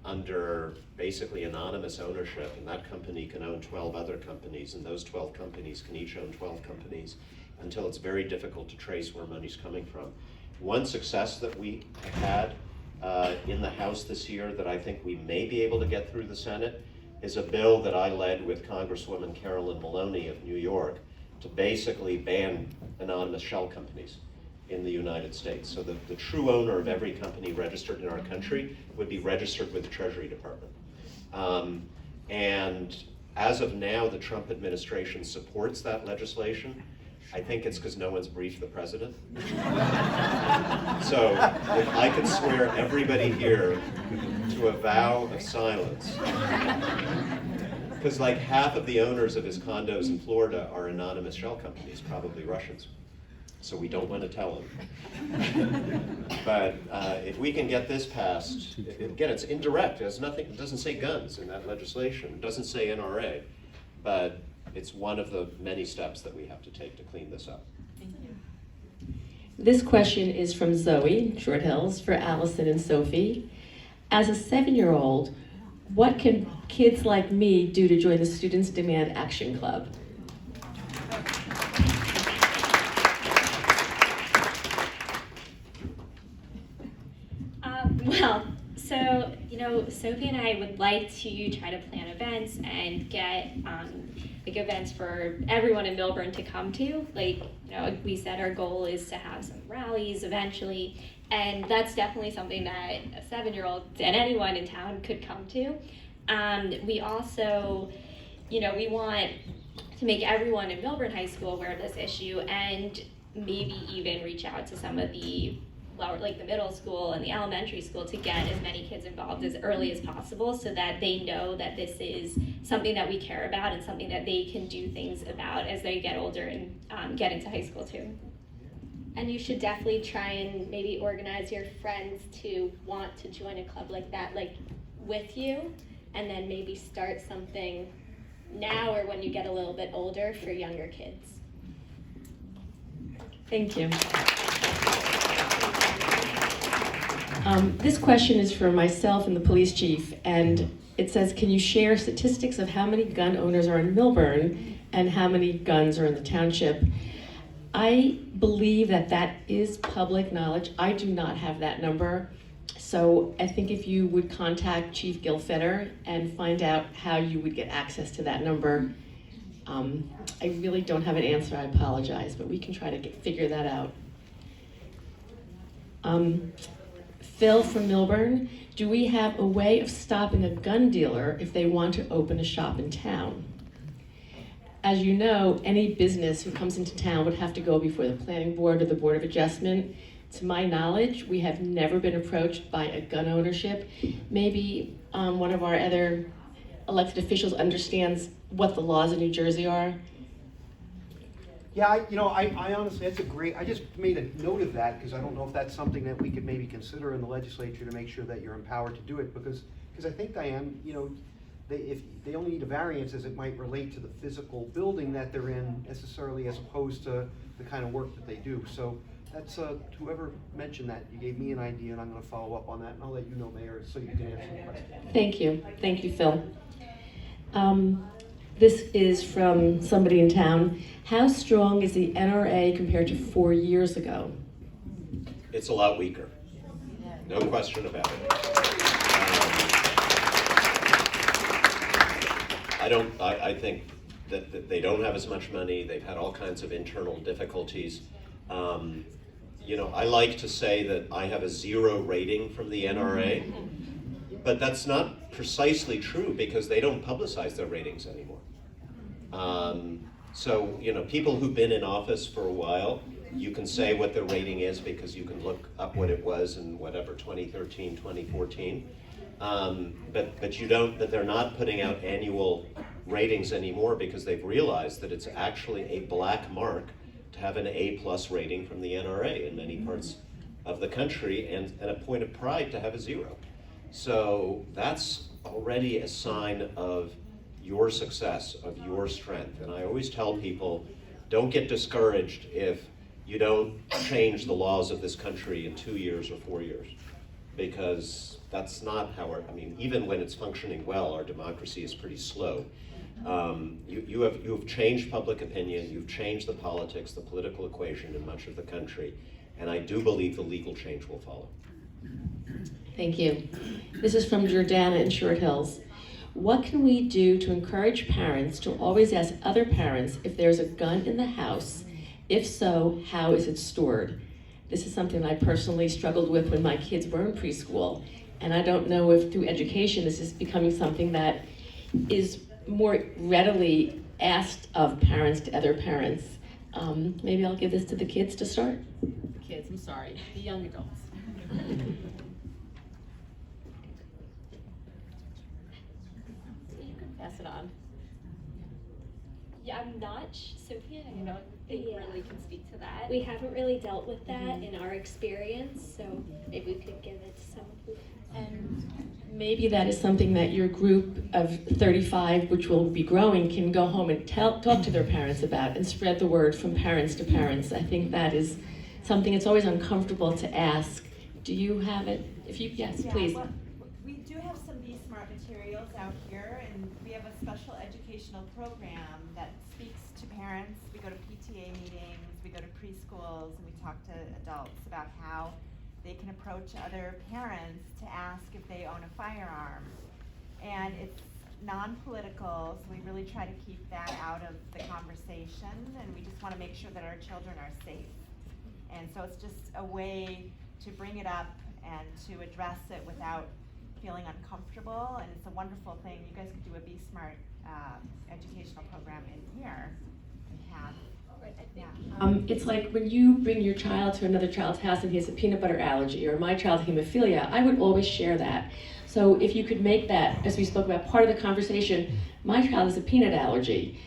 under basically anonymous ownership, and that company can own 12 other companies, and those 12 companies can each own 12 companies until it's very difficult to trace where money's coming from. One success that we had in the House this year that I think we may be able to get through the Senate is a bill that I led with Congresswoman Carolyn Maloney of New York to basically ban anonymous shell companies in the United States. So the true owner of every company registered in our country would be registered with the Treasury Department. And as of now, the Trump administration supports that legislation. I think it's because no one's briefed the president. So if I could swear everybody here to a vow of silence, because like half of the owners of his condos in Florida are anonymous shell companies, probably Russians. So we don't want to tell him. But if we can get this passed, again, it's indirect. It has nothing. It doesn't say guns in that legislation. It doesn't say NRA, but it's one of the many steps that we have to take to clean this up. Thank you. This question is from Zoe, Short Hills, for Allison and Sophie. As a 7-year-old, what can kids like me do to join the Students Demand Action Club? Well, so, Sophie and I would like to try to plan events and get events for everyone in Millburn to come to. We said our goal is to have some rallies eventually, and that's definitely something that a 7-year-old and anyone in town could come to. We also, we want to make everyone in Millburn High School aware of this issue and maybe even reach out to some of the the middle school and the elementary school to get as many kids involved as early as possible so that they know that this is something that we care about and something that they can do things about as they get older and get into high school too. And you should definitely try and maybe organize your friends to want to join a club like that, with you, and then maybe start something now or when you get a little bit older for younger kids. Thank you. This question is for myself and the police chief, and it says, can you share statistics of how many gun owners are in Millburn and how many guns are in the township? I believe that is public knowledge. I do not have that number. So I think if you would contact Chief Gilfetter and find out how you would get access to that number, I really don't have an answer, I apologize, but we can try to figure that out. Phil from Millburn, do we have a way of stopping a gun dealer if they want to open a shop in town? As you know, any business who comes into town would have to go before the planning board or the board of adjustment. To my knowledge, we have never been approached by a gun ownership. Maybe one of our other elected officials understands what the laws in New Jersey are. Yeah, I honestly, that's a great, I just made a note of that because I don't know if that's something that we could maybe consider in the legislature to make sure that you're empowered to do it, because I think, Diane, if they only need a variance as it might relate to the physical building that they're in necessarily, as opposed to the kind of work that they do. So that's, whoever mentioned that, you gave me an idea, and I'm gonna follow up on that, and I'll let you know, Mayor, so you can answer the question. Thank you, Phil. This is from somebody in town. How strong is the NRA compared to 4 years ago? It's a lot weaker, no question about it. I think that they don't have as much money. They've had all kinds of internal difficulties. I like to say that I have a 0 rating from the NRA, but that's not precisely true because they don't publicize their ratings anymore. So, people who've been in office for a while, you can say what their rating is because you can look up what it was in whatever, 2013, 2014. But they're not putting out annual ratings anymore because they've realized that it's actually a black mark to have an A+ rating from the NRA in many parts of the country, and a point of pride to have a 0. So that's already a sign of your success, of your strength. And I always tell people, don't get discouraged if you don't change the laws of this country in 2 years or 4 years, because that's not how even when it's functioning well, our democracy is pretty slow. You have changed public opinion, you've changed the politics, the political equation in much of the country, and I do believe the legal change will follow. Thank you. This is from Jordana in Short Hills. What can we do to encourage parents to always ask other parents if there's a gun in the house? If so, how is it stored? This is something I personally struggled with when my kids were in preschool, and I don't know if through education this is becoming something that is more readily asked of parents to other parents. Maybe I'll give this to the kids to start. Kids, I'm sorry, the young adults. You can pass it on. Yeah, I'm not, Sophia, I don't think Yeah. really can speak to that. We haven't really dealt with that in our experience, so maybe we could give it to someone who has. And maybe that is something that your group of 35, which will be growing, can go home and talk to their parents about and spread the word from parents to parents. I think that is something it's always uncomfortable to ask. Do you have it? Yes, please. Well, we do have some Be Smart materials out here, and we have a special educational program that speaks to parents. We go to PTA meetings, we go to preschools, and we talk to adults about how they can approach other parents to ask if they own a firearm. And it's non-political, so we really try to keep that out of the conversation, and we just want to make sure that our children are safe. And so it's just a way to bring it up and to address it without feeling uncomfortable, and it's a wonderful thing. You guys could do a Be Smart educational program in here. We have. It's like when you bring your child to another child's house and he has a peanut butter allergy, or my child hemophilia, I would always share that. So if you could make that, as we spoke about, part of the conversation, my child has a peanut allergy,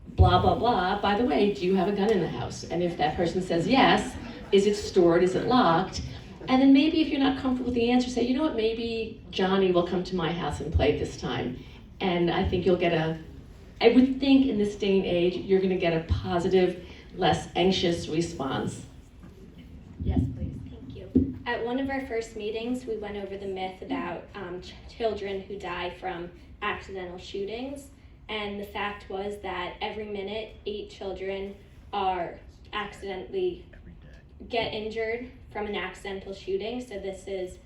blah, blah, blah, by the way, do you have a gun in the house? And if that person says yes, is it stored, is it locked? And then maybe if you're not comfortable with the answer, say, you know what, maybe Johnny will come to my house and play this time. And I think you'll get I would think in this day and age, you're gonna get a positive, less anxious response. Yes, please. Thank you. At one of our first meetings, we went over the myth about children who die from accidental shootings. And the fact was that every minute, 8 children are accidentally get injured from an accidental shooting. So this is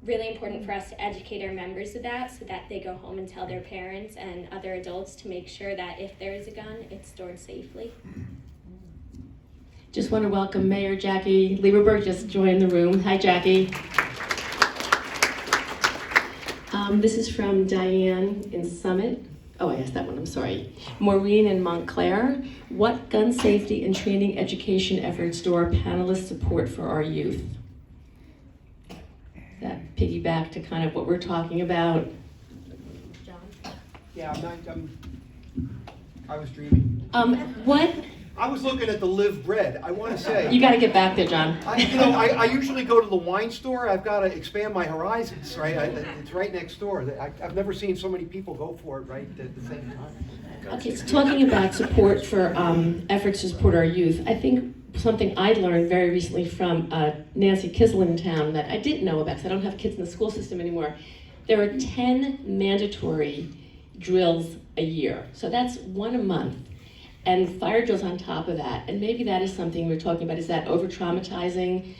really important for us to educate our members of that so that they go home and tell their parents and other adults to make sure that if there is a gun, it's stored safely. Just want to welcome Mayor Jackie Lieberberg, just joined the room. Hi, Jackie. This is from Diane in Summit. Oh, I asked that one, I'm sorry. Maureen in Montclair. What gun safety and training education efforts do our panelists support for our youth? That piggyback to kind of what we're talking about. John? Yeah, I was dreaming. What? I was looking at the Live Bread. I want to say. You got to get back there, John. I usually go to the wine store. I've got to expand my horizons, right? It's right next door. I've never seen so many people go for it right at the same time. Okay, so talking about support for efforts to support our youth, I think something I learned very recently from Nancy Kislin in town that I didn't know about because I don't have kids in the school system anymore. There are 10 mandatory drills a year. So that's one a month. And fire drills on top of that. And maybe that is something we're talking about. Is that over-traumatizing?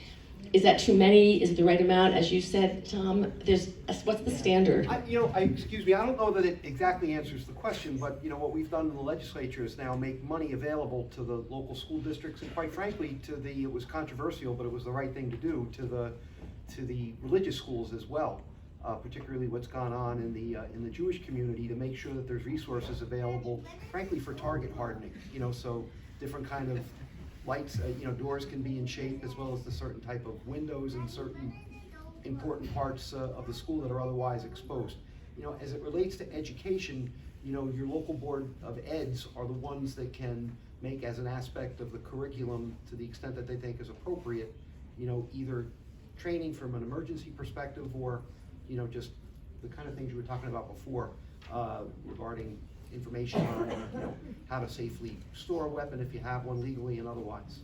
Is that too many? Is it the right amount? As you said, Tom, what's the standard? Excuse me, I don't know that it exactly answers the question, but what we've done in the legislature is now make money available to the local school districts, and quite frankly, it was controversial, but it was the right thing to do, to the religious schools as well. Particularly what's gone on in the Jewish community, to make sure that there's resources available, frankly, for target hardening. So different kind of lights, doors can be in shape, as well as the certain type of windows in certain important parts of the school that are otherwise exposed. As it relates to education, your local board of eds are the ones that can make, as an aspect of the curriculum, to the extent that they think is appropriate, either training from an emergency perspective or just the kind of things you were talking about before regarding information on how to safely store a weapon if you have one legally and otherwise.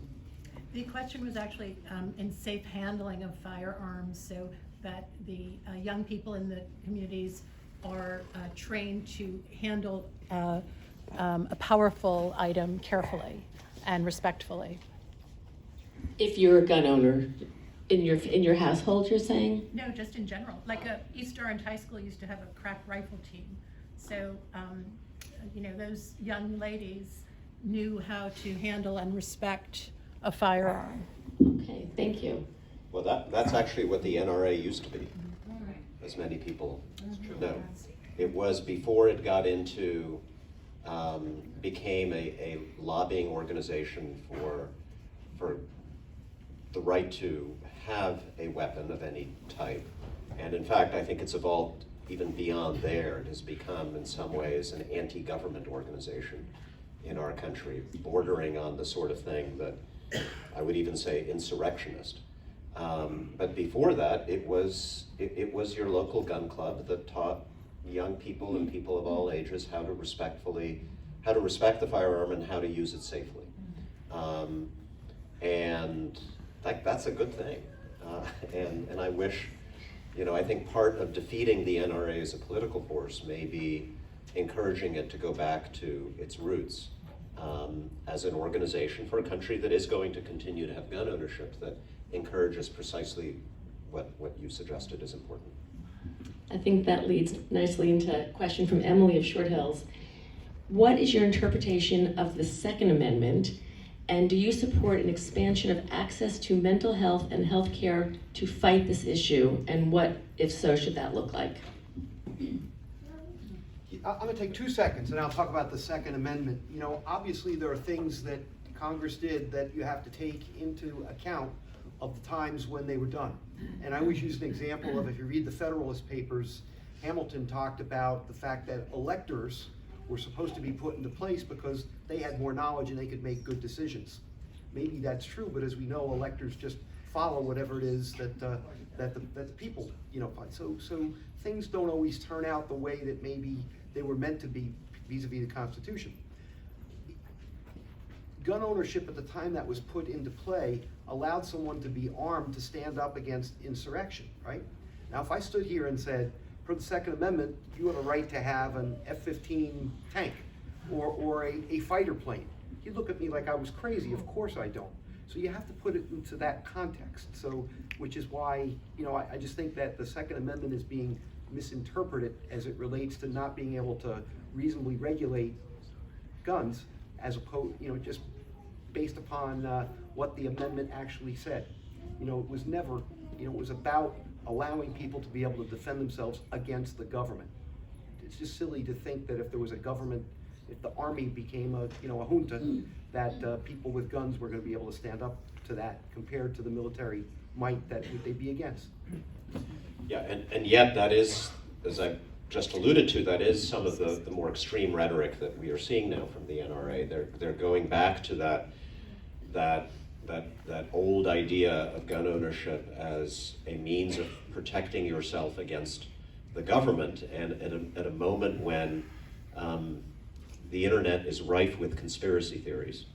The question was actually in safe handling of firearms, so that the young people in the communities are trained to handle a powerful item carefully and respectfully. If you're a gun owner, in your household, you're saying? No, just in general. Like East Orange High School used to have a crack rifle team. So, those young ladies knew how to handle and respect a firearm. Okay, thank you. Well, that's actually what the NRA used to be, as many people know. It was before it got into, became a lobbying organization for the right to have a weapon of any type. And in fact, I think it's evolved even beyond there. It has become, in some ways, an anti-government organization in our country, bordering on the sort of thing that I would even say insurrectionist. But before that, it was your local gun club that taught young people and people of all ages how to respect the firearm and how to use it safely. And that's a good thing. And I wish, I think part of defeating the NRA as a political force may be encouraging it to go back to its roots as an organization for a country that is going to continue to have gun ownership that encourages precisely what you suggested is important. I think that leads nicely into a question from Emily of Short Hills. What is your interpretation of the Second Amendment? And do you support an expansion of access to mental health and health care to fight this issue? And what, if so, should that look like? I'm going to take 2 seconds and I'll talk about the Second Amendment. Obviously there are things that Congress did that you have to take into account of the times when they were done. And I always use an example of, if you read the Federalist Papers, Hamilton talked about the fact that electors were supposed to be put into place because they had more knowledge and they could make good decisions. Maybe that's true, but as we know, electors just follow whatever it is that the people find. So things don't always turn out the way that maybe they were meant to be vis-a-vis the Constitution. Gun ownership at the time that was put into play allowed someone to be armed to stand up against insurrection, right? Now, if I stood here and said, for the Second Amendment, you have a right to have an F-15 tank or a fighter plane, you'd look at me like I was crazy. Of course I don't. So you have to put it into that context. So, which is why, I just think that the Second Amendment is being misinterpreted as it relates to not being able to reasonably regulate guns, as opposed, just based upon what the amendment actually said. It was never, it was about allowing people to be able to defend themselves against the government. It's just silly to think that if there was a government, if the army became a junta, that people with guns were going to be able to stand up to that compared to the military might that they'd be against. Yeah, and yet that is, as I just alluded to, that is some of the more extreme rhetoric that we are seeing now from the NRA. They're going back to that old idea of gun ownership as a means of protecting yourself against the government, and at a moment when the internet is rife with conspiracy theories,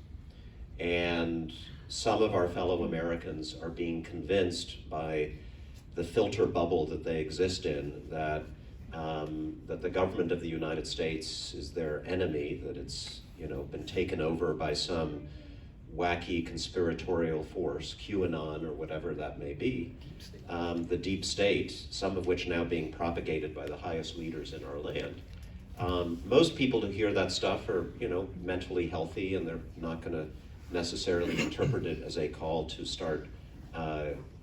and some of our fellow Americans are being convinced by the filter bubble that they exist in that the government of the United States is their enemy, that it's been taken over by some wacky conspiratorial force, QAnon or whatever that may be, the deep state, some of which now being propagated by the highest leaders in our land. Most people who hear that stuff are, mentally healthy, and they're not going to necessarily interpret it as a call to start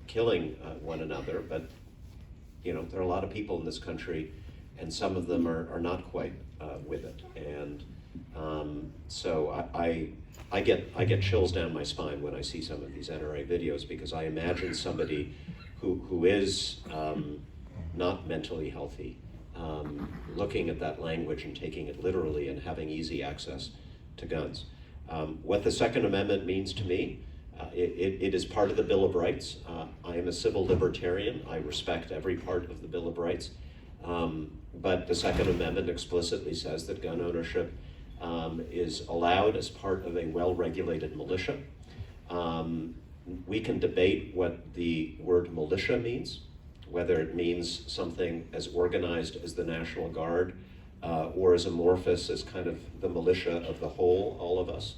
killing one another. But, there are a lot of people in this country, and some of them are not quite with it. And so I get chills down my spine when I see some of these NRA videos, because I imagine somebody who is not mentally healthy looking at that language and taking it literally and having easy access to guns. What the Second Amendment means to me, it is part of the Bill of Rights. I am a civil libertarian. I respect every part of the Bill of Rights. But the Second Amendment explicitly says that gun ownership is allowed as part of a well-regulated militia. We can debate what the word militia means, whether it means something as organized as the National Guard or as amorphous as kind of the militia of the whole, all of us.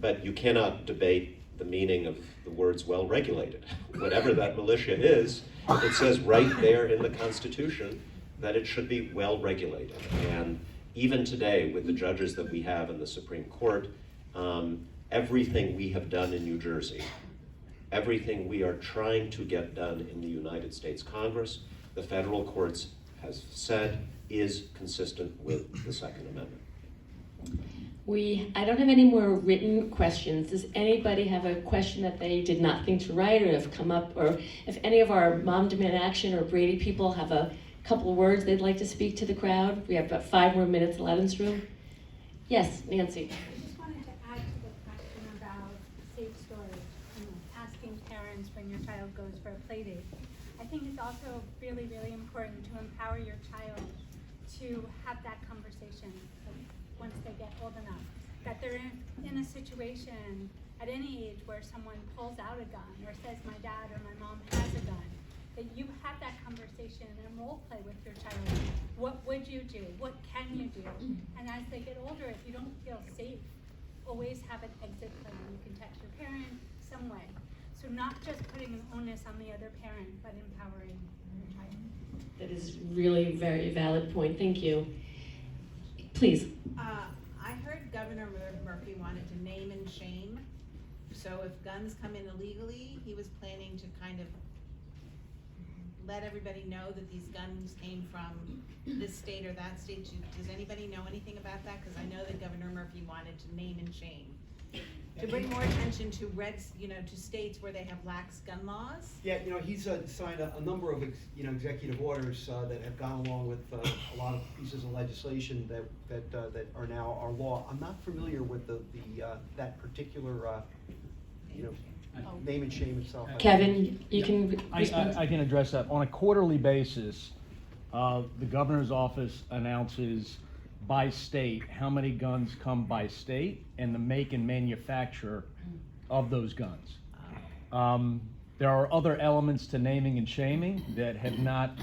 But you cannot debate the meaning of the words well-regulated. Whatever that militia is, it says right there in the Constitution that it should be well-regulated. And even today, with the judges that we have in the Supreme Court, everything we have done in New Jersey, everything we are trying to get done in the United States Congress, the federal courts has said is consistent with the Second Amendment. I don't have any more written questions. Does anybody have a question that they did not think to write or have come up, or if any of our Mom Demand Action or Brady people have a couple of words they'd like to speak to the crowd? We have about 5 more minutes allowed in this room. Yes, Nancy. I just wanted to add to the question about safe storage and asking parents when your child goes for a play date. I think it's also really, really important to empower your child to have that conversation once they get old enough, that they're in a situation at any age where someone pulls out a gun or says my dad or my mom has a gun, that you have that conversation and role play with your child. What would you do? What can you do? And as they get older, if you don't feel safe, always have an exit plan. You can text your parent some way. So not just putting an onus on the other parent, but empowering your child. That is really a very valid point. Thank you. Please. I heard Governor Murphy wanted to name and shame. So if guns come in illegally, he was planning to kind of let everybody know that these guns came from this state or that state. Does anybody know anything about that? Because I know that Governor Murphy wanted to name and shame, to bring more attention to to states where they have lax gun laws. Yeah, he's signed a number of executive orders that have gone along with a lot of pieces of legislation that are now our law. I'm not familiar with that particular name and shame itself. Kevin, you can respond. I can address that. On a quarterly basis, the governor's office announces by state how many guns come by state and the make and manufacture of those guns. There are other elements to naming and shaming that have not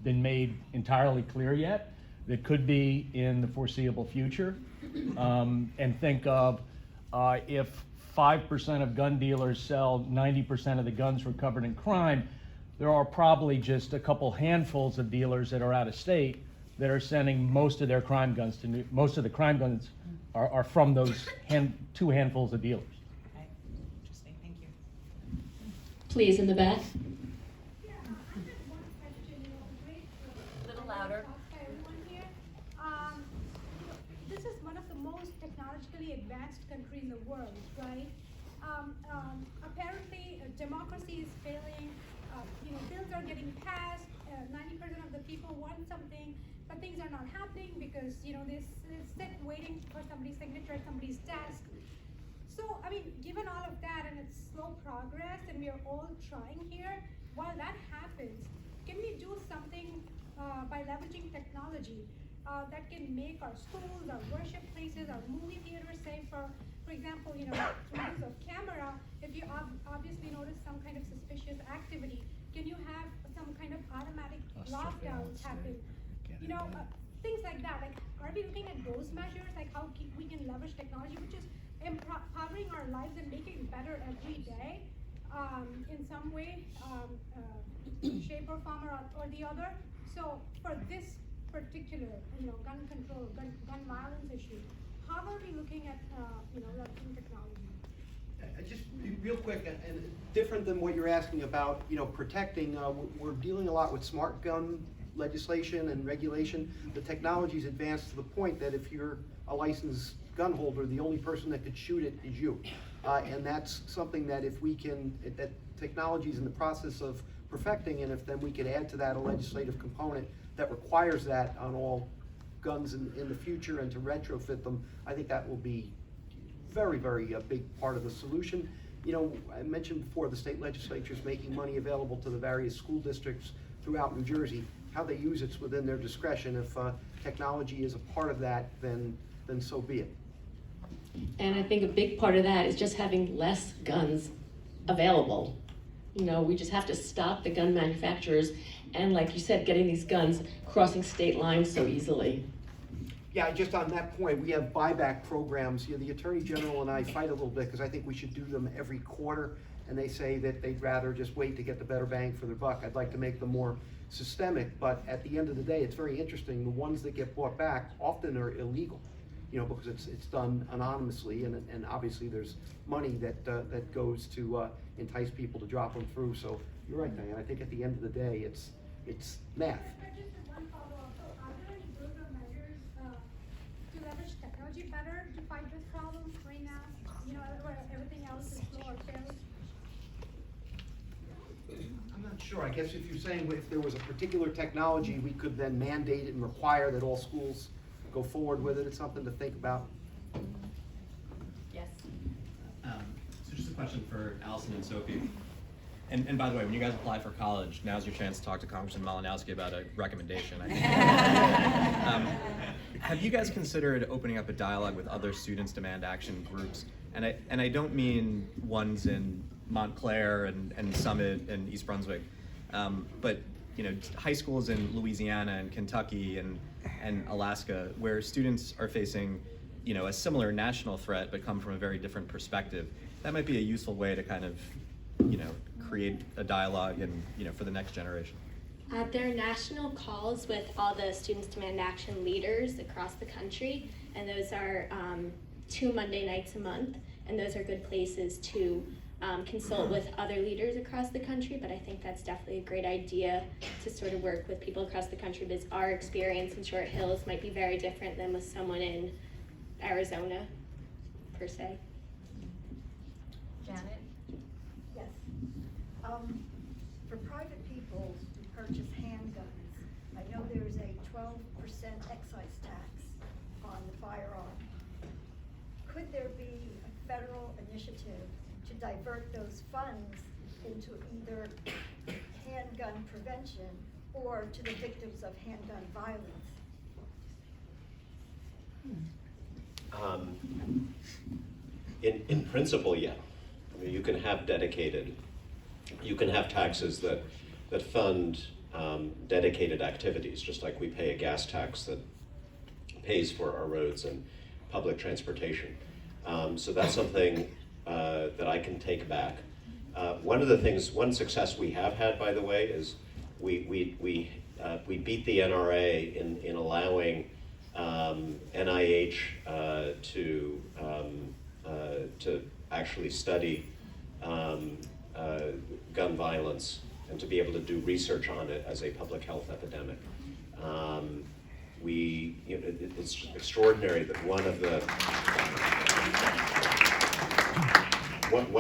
been made entirely clear yet that could be in the foreseeable future. And think of if 5% of gun dealers sell 90% of the guns recovered in crime, there are probably just a couple handfuls of dealers that are out of state that are sending most of their crime guns to most of the crime guns are from those two handfuls of dealers. Okay, interesting, thank you. Please, in the back. A little louder. This is one of the most technologically advanced country in the world, right? Apparently, democracy is failing. Bills are getting passed. 90% of the people want something, but things are not happening because they sit waiting for somebody's signature at somebody's desk. So, I mean, given all of that and it's slow progress, and we are all trying here, while that happens, can we do something by leveraging technology that can make our schools, our worship places, our movie theaters safe? For example, through use of camera, if you obviously notice some kind of suspicious activity, can you have some kind of automatic lockdowns happen? Things like that. Like, are we looking at those measures, like how we can leverage technology, which is empowering our lives and making it better every day, in some way, shape or form or the other? So for this particular, gun control, gun violence issue, how are we looking at, leveraging technology? Just real quick, and different than what you're asking about, protecting, we're dealing a lot with smart gun legislation and regulation. The technology's advanced to the point that if you're a licensed gun holder, the only person that could shoot it is you. And that's something that if we can, that technology's in the process of perfecting, and if then we could add to that a legislative component that requires that on all guns in the future and to retrofit them, I think that will be very, very a big part of the solution. I mentioned before the state legislature's making money available to the various school districts throughout New Jersey. How they use it's within their discretion. If technology is a part of that, then so be it. And I think a big part of that is just having less guns available. We just have to stop the gun manufacturers and, like you said, getting these guns crossing state lines so easily. Yeah, just on that point, we have buyback programs. The Attorney General and I fight a little bit because I think we should do them every quarter, and they say that they'd rather just wait to get the better bang for their buck. I'd like to make them more systemic, but at the end of the day, it's very interesting. The ones that get bought back often are illegal, because it's done anonymously, and obviously there's money that goes to entice people to drop them through. So you're right, Diane. I think at the end of the day, it's math. Just one follow-up. So are there any program measures to leverage technology better to fight this problem right now? Where everything else is slow or fails? I'm not sure. I guess if you're saying if there was a particular technology, we could then mandate it and require that all schools go forward with it. It's something to think about. Yes. So just a question for Allison and Sophie. And by the way, when you guys apply for college, now's your chance to talk to Congressman Malinowski about a recommendation. Have you guys considered opening up a dialogue with other students' demand action groups? And I don't mean ones in Montclair and Summit and East Brunswick, but high schools in Louisiana and Kentucky and Alaska, where students are facing a similar national threat but come from a very different perspective. That might be a useful way to kind of create a dialogue and for the next generation. There are national calls with all the Students Demand Action leaders across the country, and those are 2 Monday nights a month, and those are good places to consult with other leaders across the country. But I think that's definitely a great idea to sort of work with people across the country, because our experience in Short Hills might be very different than with someone in Arizona, per se. Janet? Yes. For private people who purchase handguns, I know there's a 12% excise tax on the firearm. Could there be a federal initiative to divert those funds into either handgun prevention or to the victims of handgun violence? In principle, yeah. I mean, you can have taxes that fund dedicated activities, just like we pay a gas tax that pays for our roads and public transportation. So that's something that I can take back. One success we have had, by the way, is we beat the NRA in allowing NIH to actually study gun violence and to be able to do research on it as a public health epidemic. It's extraordinary that one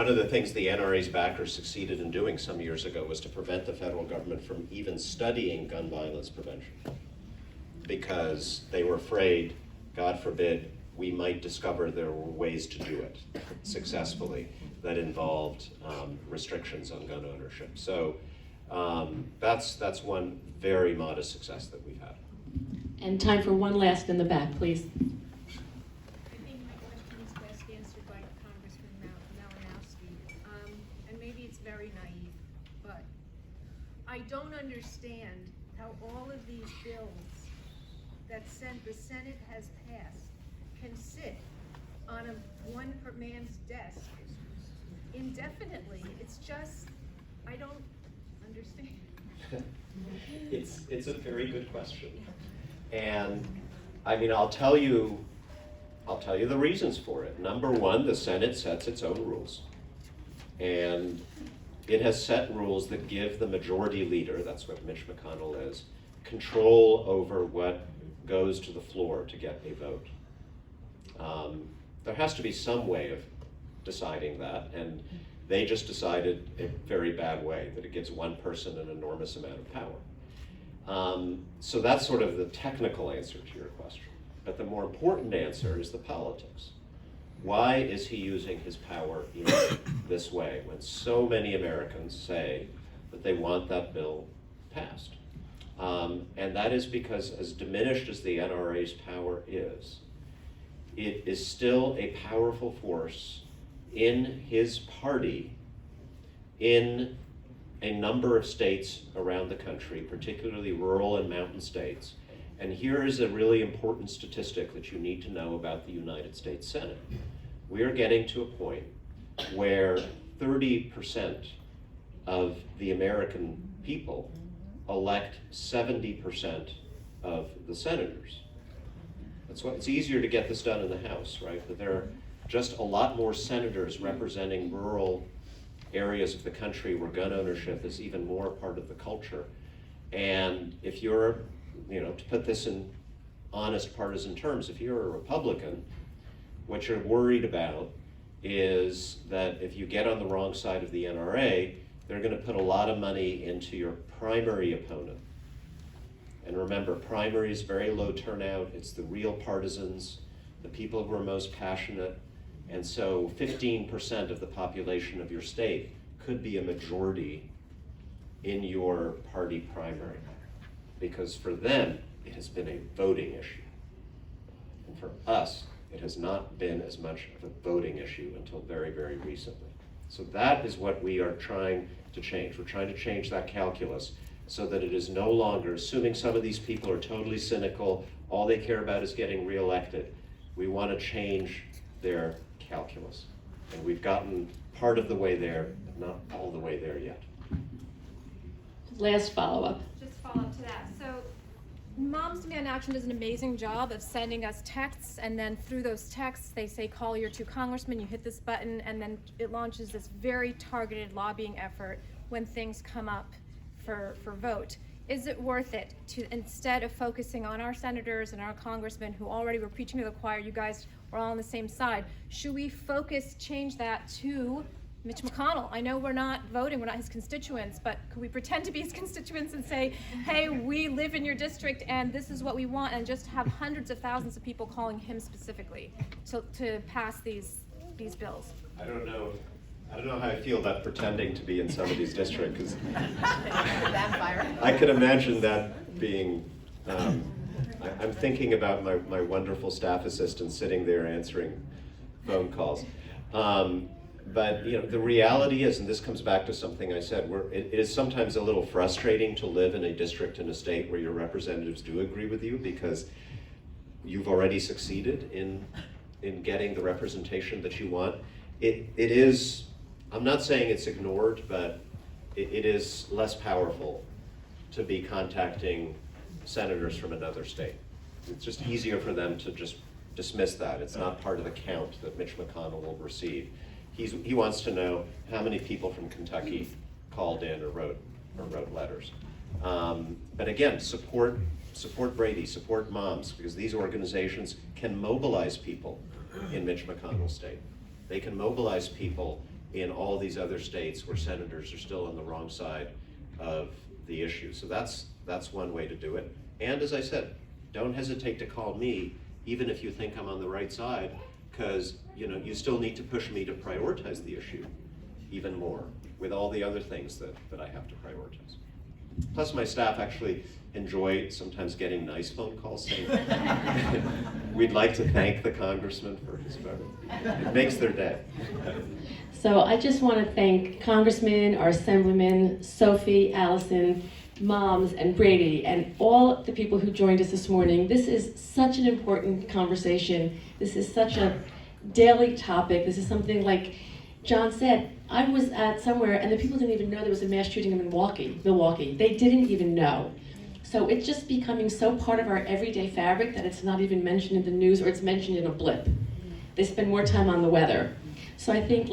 of the things the NRA's backers succeeded in doing some years ago was to prevent the federal government from even studying gun violence prevention, because they were afraid, God forbid, we might discover there were ways to do it successfully that involved restrictions on gun ownership. So that's one very modest success that we've had. And time for one last in the back, please. I think my question is best answered by Congressman Malinowski. And maybe it's very naive, but I don't understand how all of these bills that the Senate has passed can sit on one per man's desk indefinitely. It's just, I don't understand. It's a very good question. And I mean, I'll tell you the reasons for it. Number one, the Senate sets its own rules. And it has set rules that give the majority leader, that's what Mitch McConnell is, control over what goes to the floor to get a vote. There has to be some way of deciding that, and they just decided a very bad way, that it gives one person an enormous amount of power. So that's sort of the technical answer to your question. But the more important answer is the politics. Why is he using his power in this way when so many Americans say that they want that bill passed? And that is because, as diminished as the NRA's power is, it is still a powerful force in his party in a number of states around the country, particularly rural and mountain states. And here is a really important statistic that you need to know about the United States Senate. We are getting to a point where 30% of the American people elect 70% of the senators. It's easier to get this done in the House, right? But there are just a lot more senators representing rural areas of the country where gun ownership is even more part of the culture. And if you're, to put this in honest partisan terms, if you're a Republican, what you're worried about is that if you get on the wrong side of the NRA, they're going to put a lot of money into your primary opponent. And remember, primary is very low turnout. It's the real partisans, the people who are most passionate. And so 15% of the population of your state could be a majority in your party primary, because for them, it has been a voting issue. And for us, it has not been as much of a voting issue until very, very recently. So that is what we are trying to change. We're trying to change that calculus so that it is no longer, assuming some of these people are totally cynical, all they care about is getting reelected. We want to change their calculus. And we've gotten part of the way there, but not all the way there yet. Last follow-up. Just follow up to that. So Moms Demand Action does an amazing job of sending us texts, and then through those texts they say call your 2 congressmen, you hit this button, and then it launches this very targeted lobbying effort when things come up for vote. Is it worth it to, instead of focusing on our senators and our congressmen who already were preaching to the choir, you guys were all on the same side, should we change that to Mitch McConnell? I know we're not voting, we're not his constituents, but could we pretend to be his constituents and say, hey, we live in your district and this is what we want, and just have hundreds of thousands of people calling him specifically to pass these bills? I don't know how I feel about pretending to be in somebody's district, because I can imagine that being, I'm thinking about my wonderful staff assistant sitting there answering phone calls. But the reality is, and this comes back to something I said, it is sometimes a little frustrating to live in a district in a state where your representatives do agree with you, because you've already succeeded in getting the representation that you want. it is, I'm not saying it's ignored, but it is less powerful to be contacting senators from another state. It's just easier for them to just dismiss that. It's not part of the count that Mitch McConnell will receive. He wants to know how many people from Kentucky called in or wrote letters. But again, support Brady, support moms, because these organizations can mobilize people in Mitch McConnell's state. They can mobilize people in all these other states where senators are still on the wrong side of the issue. So that's one way to do it. And as I said, don't hesitate to call me, even if you think I'm on the right side, because you still need to push me to prioritize the issue even more with all the other things that I have to prioritize. Plus my staff actually enjoy sometimes getting nice phone calls saying, we'd like to thank the congressman for his vote. It makes their day. So I just want to thank Congressman, our Assemblyman, Sophie, Allison, moms, and Brady, and all the people who joined us this morning. This is such an important conversation. This is such a daily topic. This is something, like John said, I was at somewhere and the people didn't even know there was a mass shooting in Milwaukee. They didn't even know. So it's just becoming so part of our everyday fabric that it's not even mentioned in the news, or it's mentioned in a blip. They spend more time on the weather. So I think,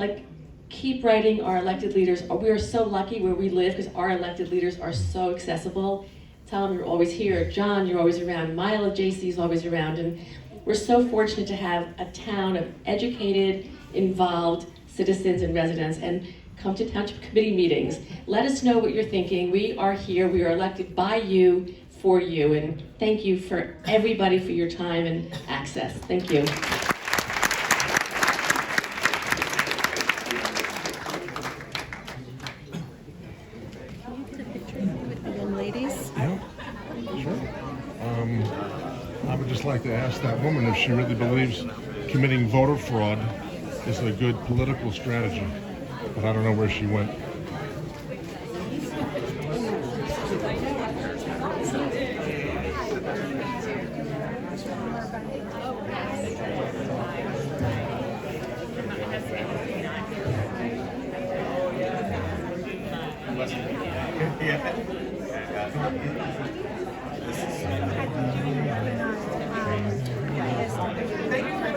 keep writing our elected leaders. We are so lucky where we live because our elected leaders are so accessible. Tell them you're always here. John, you're always around. Mila, JC is always around. And we're so fortunate to have a town of educated, involved citizens and residents, and come to township committee meetings. Let us know what you're thinking. We are here. We are elected by you, for you. And thank you for everybody for your time and access. Thank you. I would just like to ask that woman if she really believes committing voter fraud is a good political strategy, but I don't know where she went. Thank you.